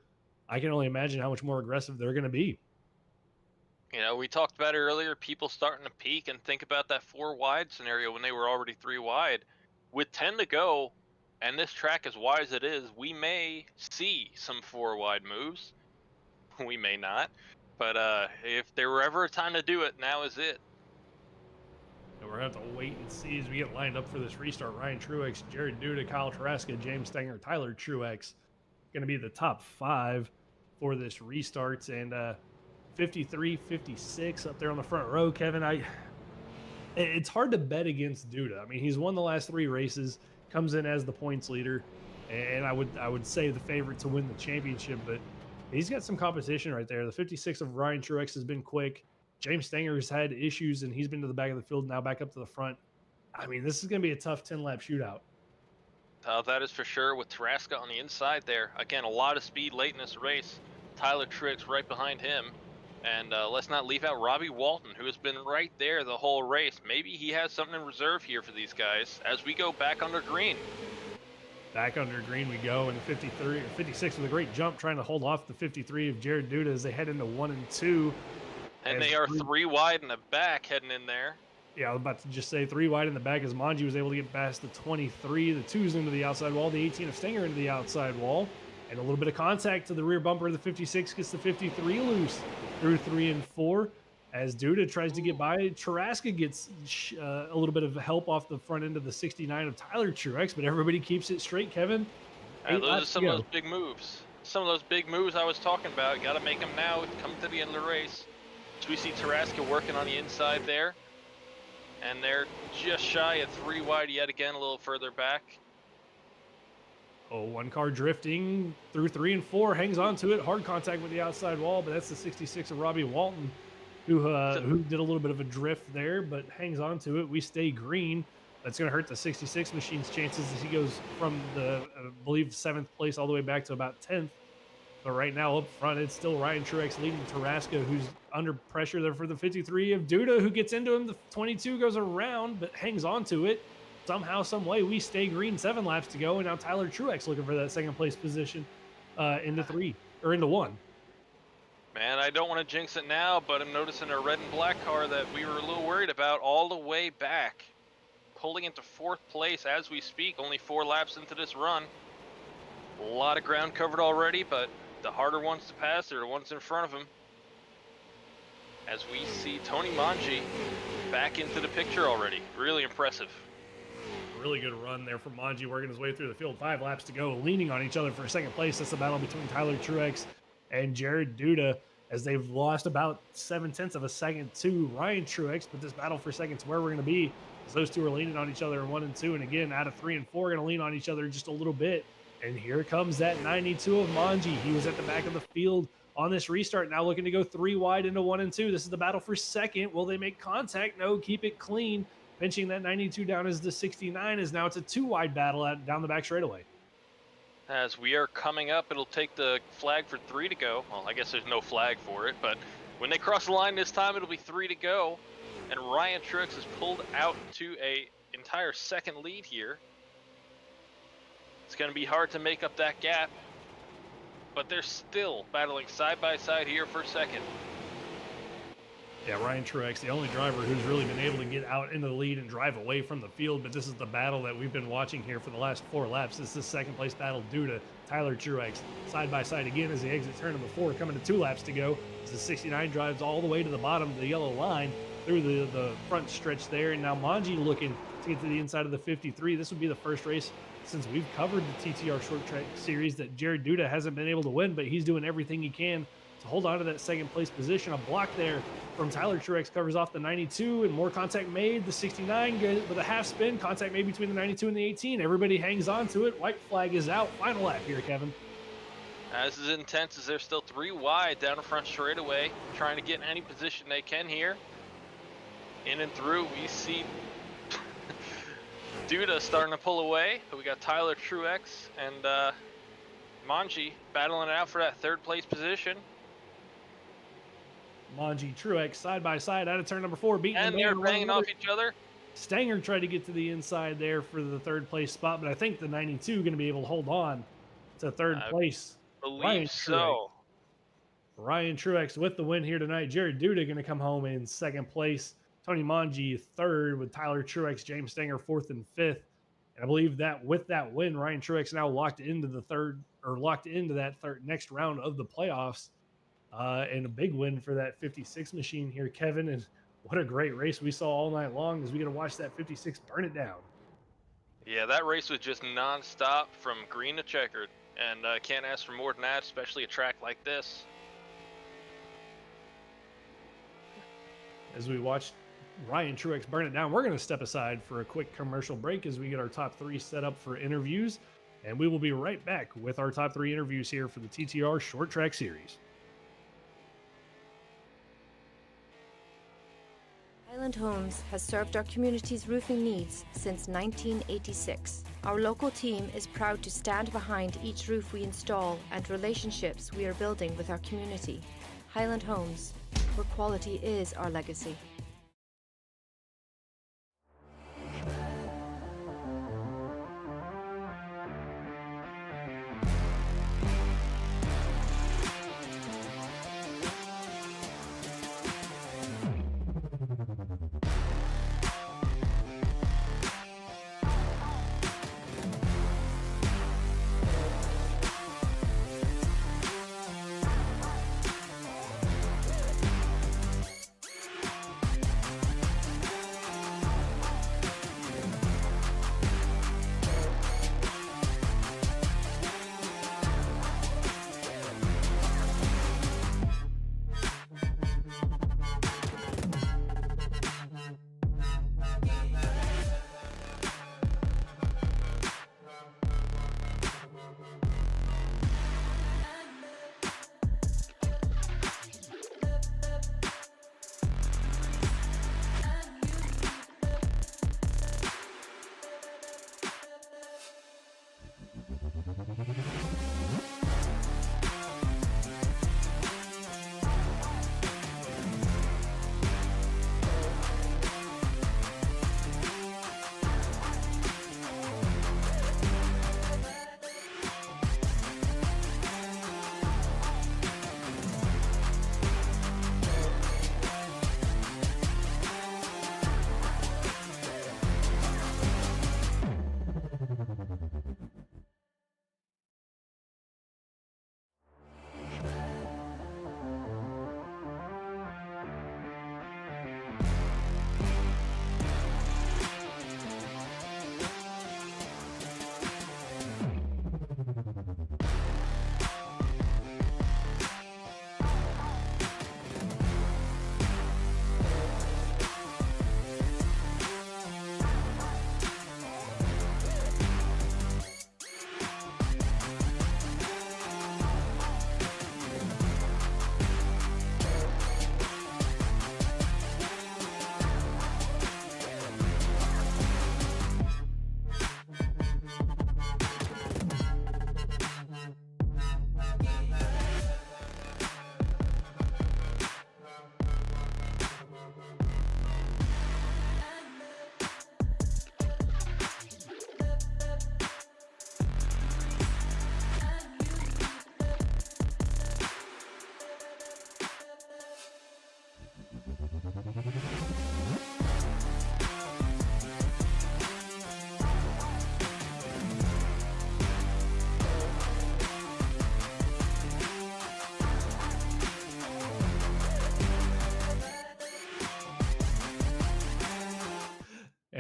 I can only imagine how much more aggressive they're going to be. We talked about it earlier, people starting to peak and think about that 4 wide scenario when they were already 3 wide. With 10 to go, and this track as wide as it is, we may see some 4 wide moves. We may not. But if there were ever a time to do it, now is it. And we're going to have to wait and see as we get lined up for this restart. Ryan Truex, Jared Duda, Kyle Traska, James Stenger, Tyler Truex going to be the top 5 for this restart. And 53, 56 up there on the front row, Kevin. It's hard to bet against Duda. I mean, he's won the last 3 races, comes in as the points leader, and I would say the favorite to win the championship, but he's got some competition right there. The 56 of Ryan Truex has been quick. James Stenger has had issues, and he's been to the back of the field, now back up to the front. I mean, this is going to be a tough 10-lap shootout. That is for sure, with Traska on the inside there. Again, a lot of speed late in this race. Tyler Truex right behind him. And let's not leave out Robbie Walton, who has been right there the whole race. Maybe he has something in reserve here for these guys as we go back under green. Back under green we go, and 53 or 56 with a great jump, trying to hold off the 53 of Jared Duda as they head into 1 and 2. And they are 3 wide in the back heading in there. Yeah, I was about to just say 3 wide in the back as Manji was able to get past the 23. The 2's into the outside wall. The 18 of Stenger into the outside wall. And a little bit of contact to the rear bumper of the 56 gets the 53 loose through 3 and 4. As Duda tries to get by, Taraska gets a little bit of help off the front end of the 69 of Tyler Truex, but everybody keeps it straight, Kevin. Those are some of those big moves. Some of those big moves I was talking about. Got to make them now. Come to the end of the race. So we see Taraska working on the inside there. And they're just shy of 3 wide yet again, a little further back. Oh, one car drifting through 3 and 4, hangs on to it. Hard contact with the outside wall, but that's the 66 of Robbie Walton, who did a little bit of a drift there, but hangs on to it. We stay green. That's going to hurt the 66 machine's chances as he goes from the, I believe, 7th place all the way back to about 10th. But right now up front, it's still Ryan Truex leading Taraska, who's under pressure there for the 53 of Duda, who gets into him. The 22 goes around, but hangs on to it. Somehow, some way, we stay green. 7 laps to go, and now Tyler Truex looking for that 2nd place position into 1. Man, I don't want to jinx it now, but I'm noticing a red and black car that we were a little worried about all the way back, pulling into 4th place as we speak. Only 4 laps into this run. A lot of ground covered already, but the harder ones to pass are the ones in front of him. As we see Tony Manji back into the picture already. Really impressive. Really good run there from Manji, working his way through the field. 5 laps to go, leaning on each other for 2nd place. That's the battle between Tyler Truex and Jared Duda, as they've lost about 0.7 of a second to Ryan Truex. But this battle for second's where we're going to be, as those two are leaning on each other in 1 and 2. And again, out of 3 and 4, going to lean on each other just a little bit. And here comes that 92 of Manji. He was at the back of the field on this restart, now looking to go 3 wide into 1 and 2. This is the battle for second. Will they make contact? No, keep it clean. Pinching that 92 down as the 69, is now it's a 2 wide battle down the back straightaway. As we are coming up, it'll take the flag for 3 to go. Well, I guess there's no flag for it, but when they cross the line this time, it'll be 3 to go. And Ryan Truex is pulled out to a entire 2nd lead here. It's going to be hard to make up that gap, but they're still battling side by side here for 2nd. Yeah, Ryan Truex, the only driver who's really been able to get out into the lead and drive away from the field, but this is the battle that we've been watching here for the last 4 laps. This is the 2nd place battle due to Tyler Truex. Side by side again as the exit turn number 4, coming to 2 laps to go. As the 69 drives all the way to the bottom of the yellow line through the front stretch there. And now Manji looking to get to the inside of the 53. This would be the first race since we've covered the TTR short track series that Jared Duda hasn't been able to win, but he's doing everything he can to hold on to that 2nd place position. A block there from Tyler Truex covers off the 92, and more contact made. The 69 with a half spin, contact made between the 92 and the 18. Everybody hangs on to it. White flag is out. Final lap here, Kevin. As is intense as they're still 3 wide down the front straightaway, trying to get in any position they can here. In and through, we see Duda starting to pull away, but we got Tyler Truex and Manji battling it out for that 3rd place position. Manji, Truex, side by side out of turn number 4, beating and they're banging off each other. Stanger tried to get to the inside there for the 3rd place spot, but I think the 92 going to be able to hold on to 3rd place. Believe so. Ryan Truex with the win here tonight. Jared Duda going to come home in 2nd place. Tony Manji 3rd, with Tyler Truex, James Stanger 4th and 5th. And I believe that with that win, Ryan Truex now locked into that next round of the playoffs. And a big win for that 56 machine here, Kevin. And what a great race we saw all night long as we get to watch that 56 burn it down. Yeah, that race was just nonstop from green to checkered. And can't ask for more than that, especially a track like this. As we watch Ryan Truex burn it down, we're going to step aside for a quick commercial break as we get our top 3 set up for interviews. And we will be right back with our top 3 interviews here for the TTR Short Track Series. Highland Homes has served our community's roofing needs since 1986. Our local team is proud to stand behind each roof we install and relationships we are building with our community. Highland Homes, where quality is our legacy.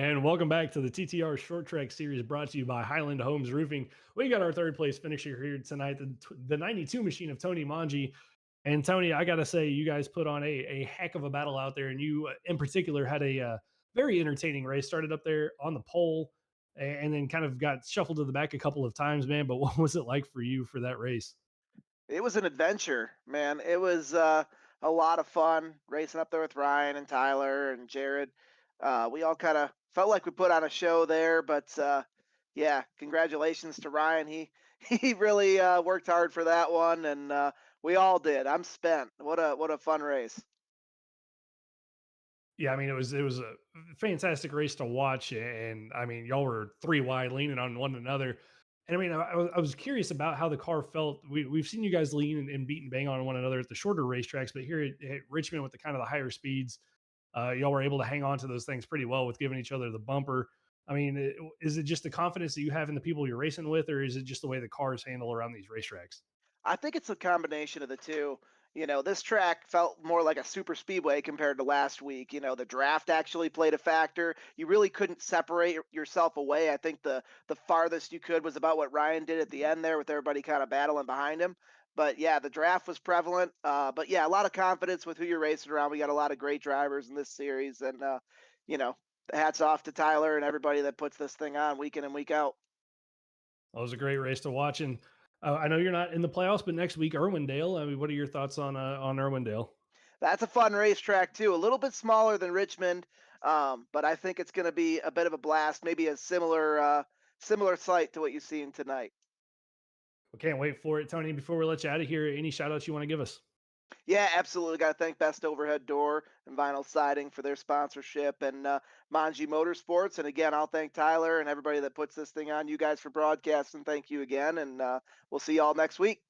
And welcome back to the TTR Short Track Series brought to you by Highland Homes Roofing. We got our third place finisher here tonight, the 92 machine of Tony Manji. And Tony, I got to say, you guys put on a heck of a battle out there. And you, in particular, had a very entertaining race. Started up there on the pole and then kind of got shuffled to the back a couple of times, man. But what was it like for you for that race? It was an adventure, man. It was a lot of fun racing up there with Ryan and Tyler and Jared. We all kind of felt like we put on a show there, but yeah, congratulations to Ryan. He he really worked hard for that one, and we all did. I'm spent. What a fun race. Yeah, I mean it was a fantastic race to watch, and I mean y'all were three wide, leaning on one another. And I mean, I was curious about how the car felt. We've seen you guys lean and beat and bang on one another at the shorter racetracks, but here at Richmond with the kind of the higher speeds, y'all were able to hang on to those things pretty well with giving each other the bumper. I mean, is it just the confidence that you have in the people you're racing with, or is it just the way the cars handle around these racetracks? I think it's a combination of the two. This track felt more like a super speedway compared to last week. The draft actually played a factor. You really couldn't separate yourself away. I think the farthest you could was about what Ryan did at the end there with everybody kind of battling behind him. But yeah, the draft was prevalent. But yeah, a lot of confidence with who you're racing around. We got a lot of great drivers in this series, and you know, hats off to Tyler and everybody that puts this thing on week in and week out. Well, it was a great race to watch, and I know you're not in the playoffs, but next week Irwindale. I mean, what are your thoughts on Irwindale? That's a fun racetrack too. A little bit smaller than Richmond, but I think it's going to be a bit of a blast. Maybe a similar sight to what you've seen tonight. We can't wait for it, Tony. Before we let you out of here, any shout outs you want to give us? Yeah, absolutely. Got to thank Best Overhead Door and Vinyl Siding for their sponsorship and Manji Motorsports. And again, I'll thank Tyler and everybody that puts this thing on. You guys for broadcasting. Thank you again, and we'll see you all next week.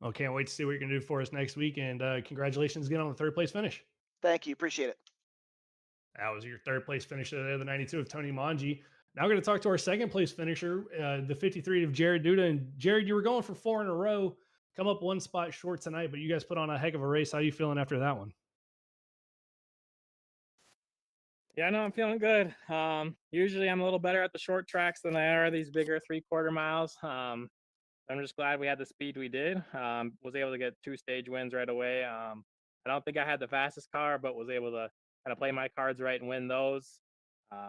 Well, can't wait to see what you're going to do for us next week. And congratulations again on the third place finish. Thank you. Appreciate it. That was your third place finisher there, the 92 of Tony Manji. Now we're going to talk to our second place finisher, the 53 of Jared Duda. And Jared, you were going for four in a row, come up one spot short tonight, but you guys put on a heck of a race. How are you feeling after that one? Yeah, no, I'm feeling good. Usually I'm a little better at the short tracks than I are these bigger 3/4 miles. I'm just glad we had the speed we did. Was able to get 2 stage wins right away. I don't think I had the fastest car, but was able to kind of play my cards right and win those.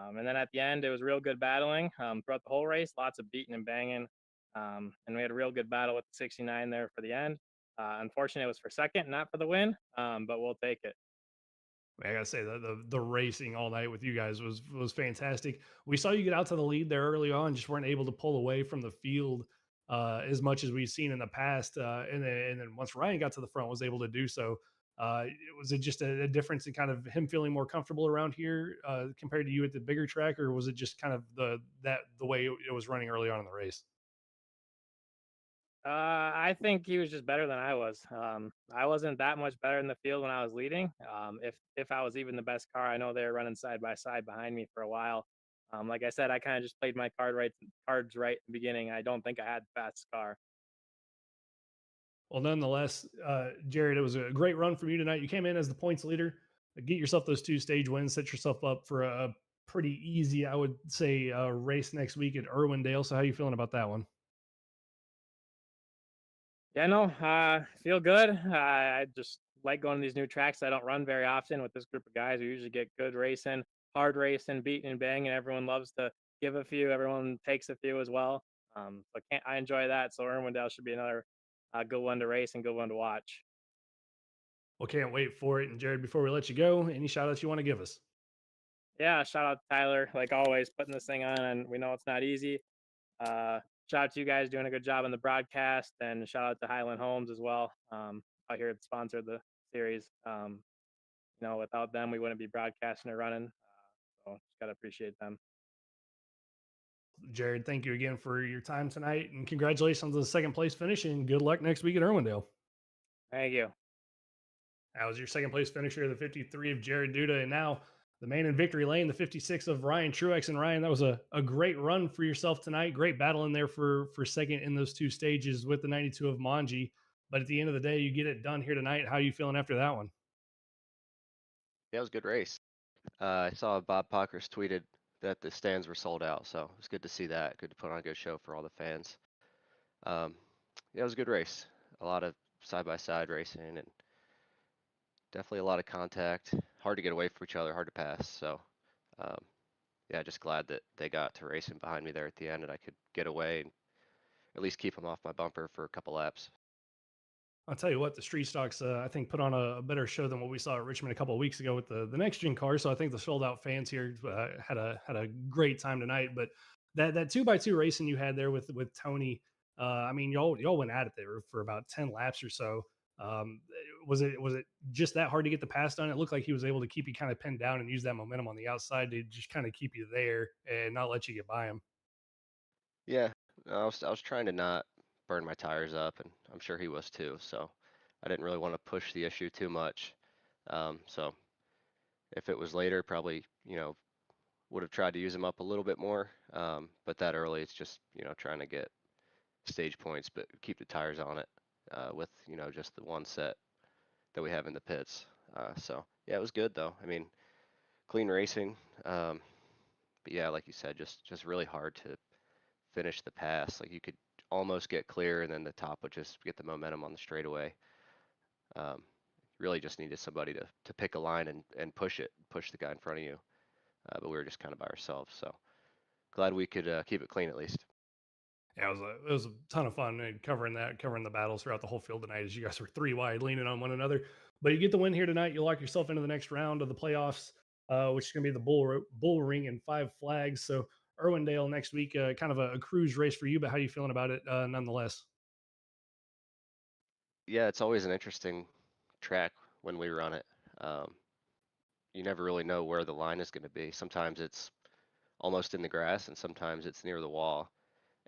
And then at the end, it was real good battling throughout the whole race, lots of beating and banging. And we had a real good battle with the 69 there for the end. Unfortunately, it was for second, not for the win, but we'll take it. I gotta say the racing all night with you guys was fantastic. We saw you get out to the lead there early on, just weren't able to pull away from the field as much as we've seen in the past. And then once Ryan got to the front, was able to do so. Was it just a difference in kind of him feeling more comfortable around here compared to you at the bigger track, or was it just kind of the way it was running early on in the race? I think he was just better than I was. I wasn't that much better in the field when I was leading. If I was even the best car, I know they were running side by side behind me for a while. Like I said, I kind of just played my cards right in the beginning. I don't think I had the fastest car. Well, nonetheless, Jared, it was a great run from you tonight. You came in as the points leader. Get yourself those 2 stage wins, set yourself up for a pretty easy, I would say, race next week at Irwindale. So, how you feeling about that one? Yeah, no, feel good. I just like going to these new tracks I don't run very often with this group of guys. We usually get good racing, hard racing, beating and banging. Everyone loves to give a few. Everyone takes a few as well. I enjoy that. So Irwindale should be another good one to race and good one to watch. Well, can't wait for it. And Jared, before we let you go, any shout outs you want to give us? Yeah, shout out to Tyler, like always, putting this thing on. And we know it's not easy. Uh, Shout out to you guys doing a good job on the broadcast, and shout out to Highland Homes as well. Out here to sponsor the series. Without them, we wouldn't be broadcasting or running. So just gotta appreciate them. Jared, thank you again for your time tonight, and congratulations on the second place finish, and good luck next week at Irwindale. Thank you. That was your second place finisher, the 53 of Jared Duda, and now the man in victory lane, the 56 of Ryan Truex. And Ryan, that was a great run for yourself tonight. Great battle in there for second in those 2 stages with the 92 of Manji. But at the end of the day, you get it done here tonight. How are you feeling after that one? Yeah, it was a good race. I saw Bob Pockers tweeted that the stands were sold out. So it was good to see that. Good to put on a good show for all the fans. Um, yeah, it was a good race. A lot of side-by-side racing and definitely a lot of contact. Hard to get away from each other, hard to pass. So um, yeah, just glad that they got to racing behind me there at the end and I could get away and at least keep them off my bumper for a couple laps. I'll tell you what, the street stocks, I think, put on a better show than what we saw at Richmond a couple of weeks ago with the next gen car. So I think the sold out fans here had a great time tonight. But that 2x2 racing you had there with Tony, I mean, y'all went at it there for about 10 laps or so. Um, was it just that hard to get the pass done? It looked like he was able to keep you kind of pinned down and use that momentum on the outside to just kind of keep you there and not let you get by him. Yeah, I was trying to not burn my tires up, and I'm sure he was too. So I didn't really want to push the issue too much. So if it was later, probably would have tried to use them up a little bit more. But that early, it's just trying to get stage points, but keep the tires on it with just the one set that we have in the pits. So yeah, it was good though. I mean, clean racing. But yeah, like you said, just really hard to finish the pass. Like you could almost get clear, and then the top would just get the momentum on the straightaway. Um, really just needed somebody to pick a line and push the guy in front of you. But we were just kind of by ourselves. So glad we could keep it clean at least. Yeah, it was a ton of fun and covering the battles throughout the whole field tonight as you guys were three wide leaning on one another. But you get the win here tonight. You lock yourself into the next round of the playoffs, which is going to be the bull ring and 5 flags. So Irwindale next week, kind of a cruise race for you. But how are you feeling about it nonetheless? Yeah, it's always an interesting track when we run it. Um, you never really know where the line is going to be. Sometimes it's almost in the grass, and sometimes it's near the wall.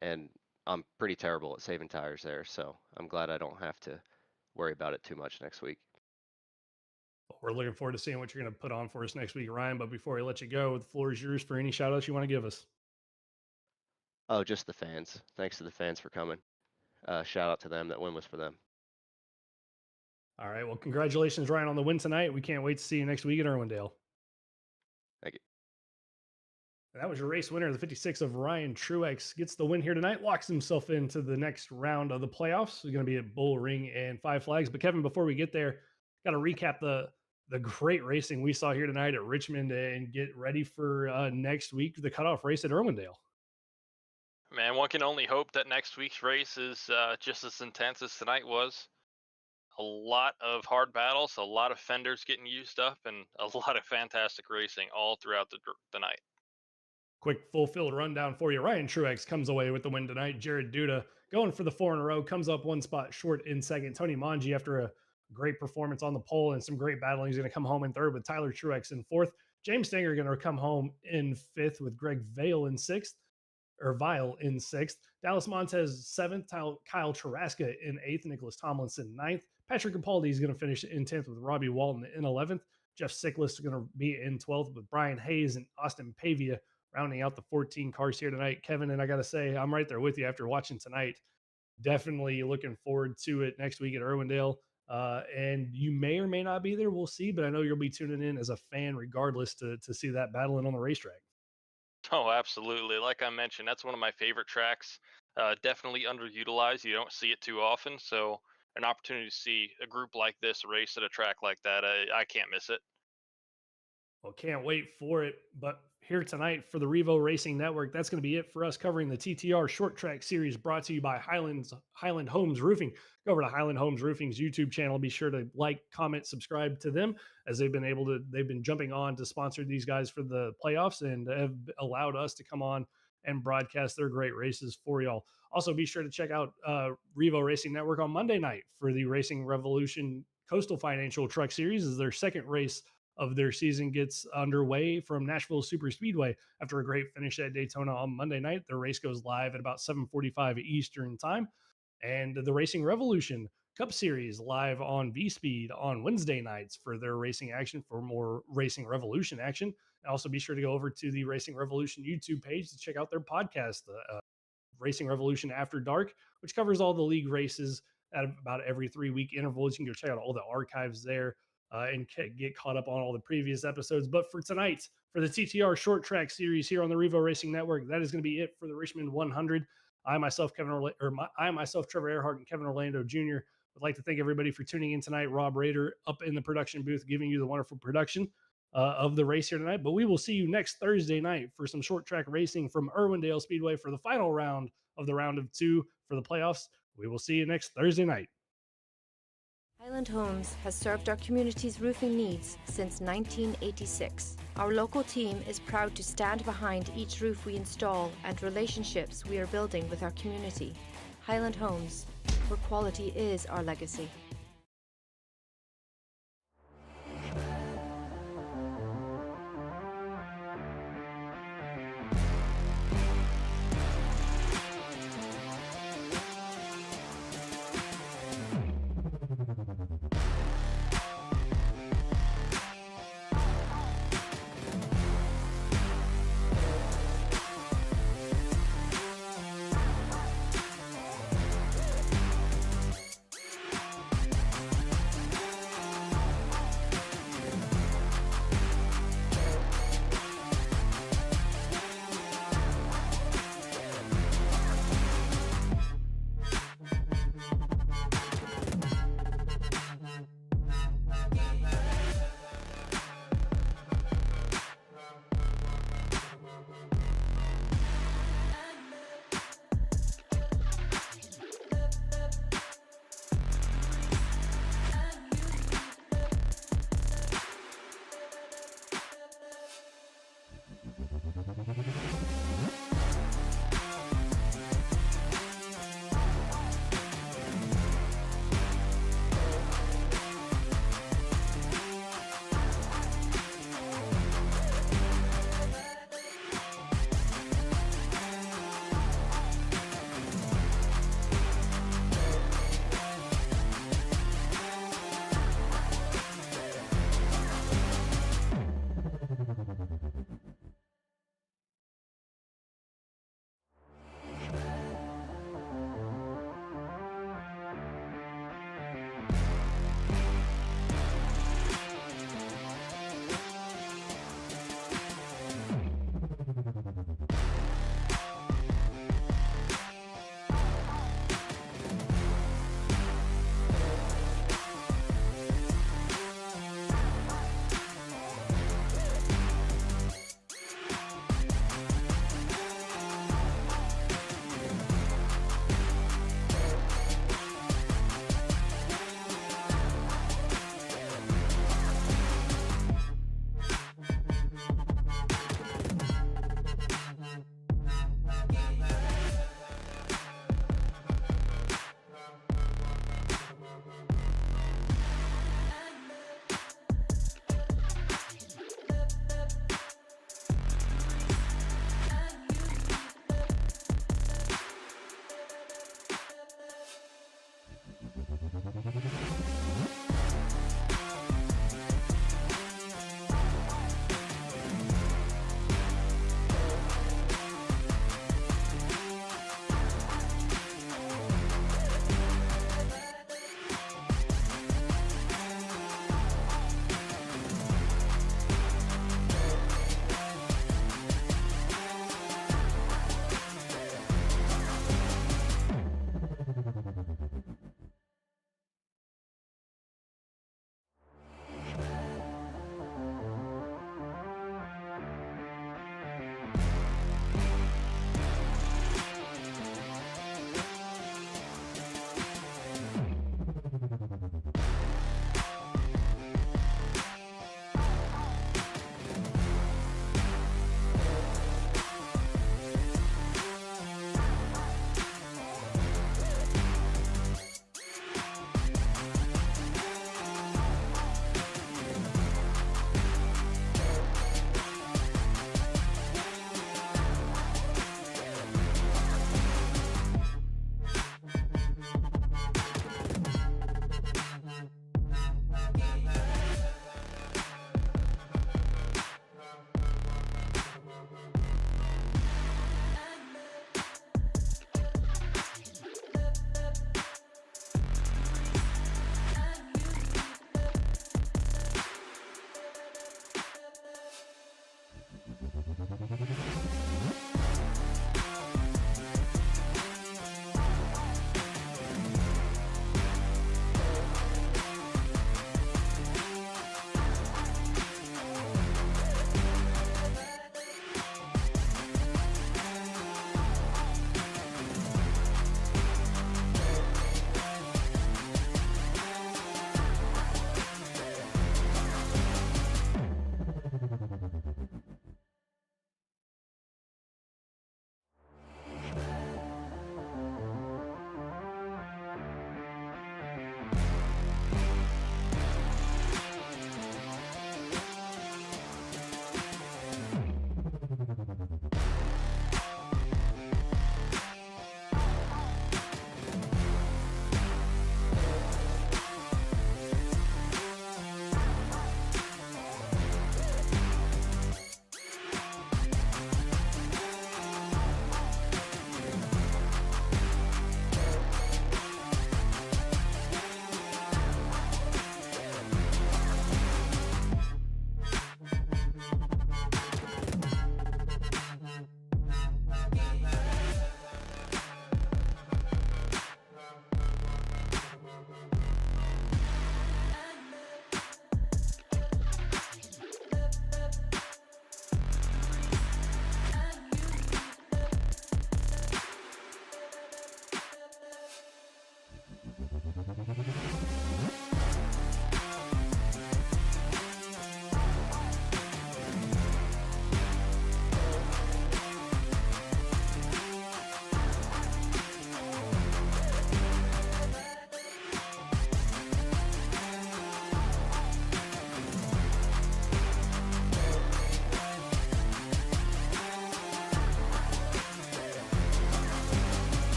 And I'm pretty terrible at saving tires there, so I'm glad I don't have to worry about it too much next week. We're looking forward to seeing what you're going to put on for us next week, Ryan. But before I let you go, the floor is yours for any shout outs you want to give us. Oh, just the fans. Thanks to the fans for coming. Shout out to them. That win was for them. All right. Well, congratulations, Ryan, on the win tonight. We can't wait to see you next week at Irwindale. Thank you. That was your race winner, the 56 of Ryan Truex. Gets the win here tonight, locks himself into the next round of the playoffs. He's going to be at Bull Ring and 5 flags. But Kevin, before we get there, got to recap the great racing we saw here tonight at Richmond and get ready for next week, the cutoff race at Irwindale. Man, one can only hope that next week's race is just as intense as tonight was. A lot of hard battles, a lot of fenders getting used up, and a lot of fantastic racing all throughout the night. Quick full field rundown for you. Ryan Truex comes away with the win tonight. Jared Duda going for the 4 in a row, comes up 1 spot short in second. Tony Manji, after a great performance on the pole and some great battling, he's going to come home in third with Tyler Truex in fourth. James Stenger going to come home in fifth with Greg Vale in sixth. Or Vile in sixth, Dallas Montez seventh, Kyle Taraska in eighth, Nicholas Tomlinson ninth, Patrick Capaldi is going to finish in 10th with Robbie Walton in 11th, Jeff Sickless is going to be in 12th with Brian Hayes and Austin Pavia rounding out the 14 cars here tonight. Kevin, and I got to say, I'm right there with you after watching tonight. Definitely looking forward to it next week at Irwindale. And you may or may not be there. We'll see, but I know you'll be tuning in as a fan regardless to see that battling on the racetrack. Oh, absolutely. Like I mentioned, that's one of my favorite tracks. Definitely underutilized. You don't see it too often. So an opportunity to see a group like this race at a track like that, I can't miss it. Well, can't wait for it. But here tonight for the Revo Racing Network, that's going to be it for us covering the TTR Short Track Series brought to you by Highland Homes Roofing. Go over to Highland Homes Roofing's YouTube channel. Be sure to like, comment, subscribe to them as they've been jumping on to sponsor these guys for the playoffs and have allowed us to come on and broadcast their great races for y'all. Also, be sure to check out Revo Racing Network on Monday night for the Racing Revolution Coastal Financial Truck Series as their second race of their season gets underway from Nashville Super Speedway. After a great finish at Daytona on Monday night, the race goes live at about 7:45 Eastern time. And the Racing Revolution Cup Series live on V-Speed on Wednesday nights for their racing action, for more Racing Revolution action. And also be sure to go over to the Racing Revolution YouTube page to check out their podcast, Racing Revolution After Dark, which covers all the league races at about every 3-week intervals. You can go check out all the archives there and get caught up on all the previous episodes. But for tonight, for the TTR short track series here on the Revo Racing Network. That is going to be it for the Richmond 100. I myself, Trevor Earhart, and Kevin Orlando Jr. would like to thank everybody for tuning in tonight. Rob Rader up in the production booth, giving you the wonderful production of the race here tonight. But we will see you next Thursday night for some short track racing from Irwindale Speedway for the final round of the round of 2 for the playoffs. We will see you next Thursday night. Highland Homes has served our community's roofing needs since 1986. Our local team is proud to stand behind each roof we install and relationships we are building with our community. Highland Homes, where quality is our legacy.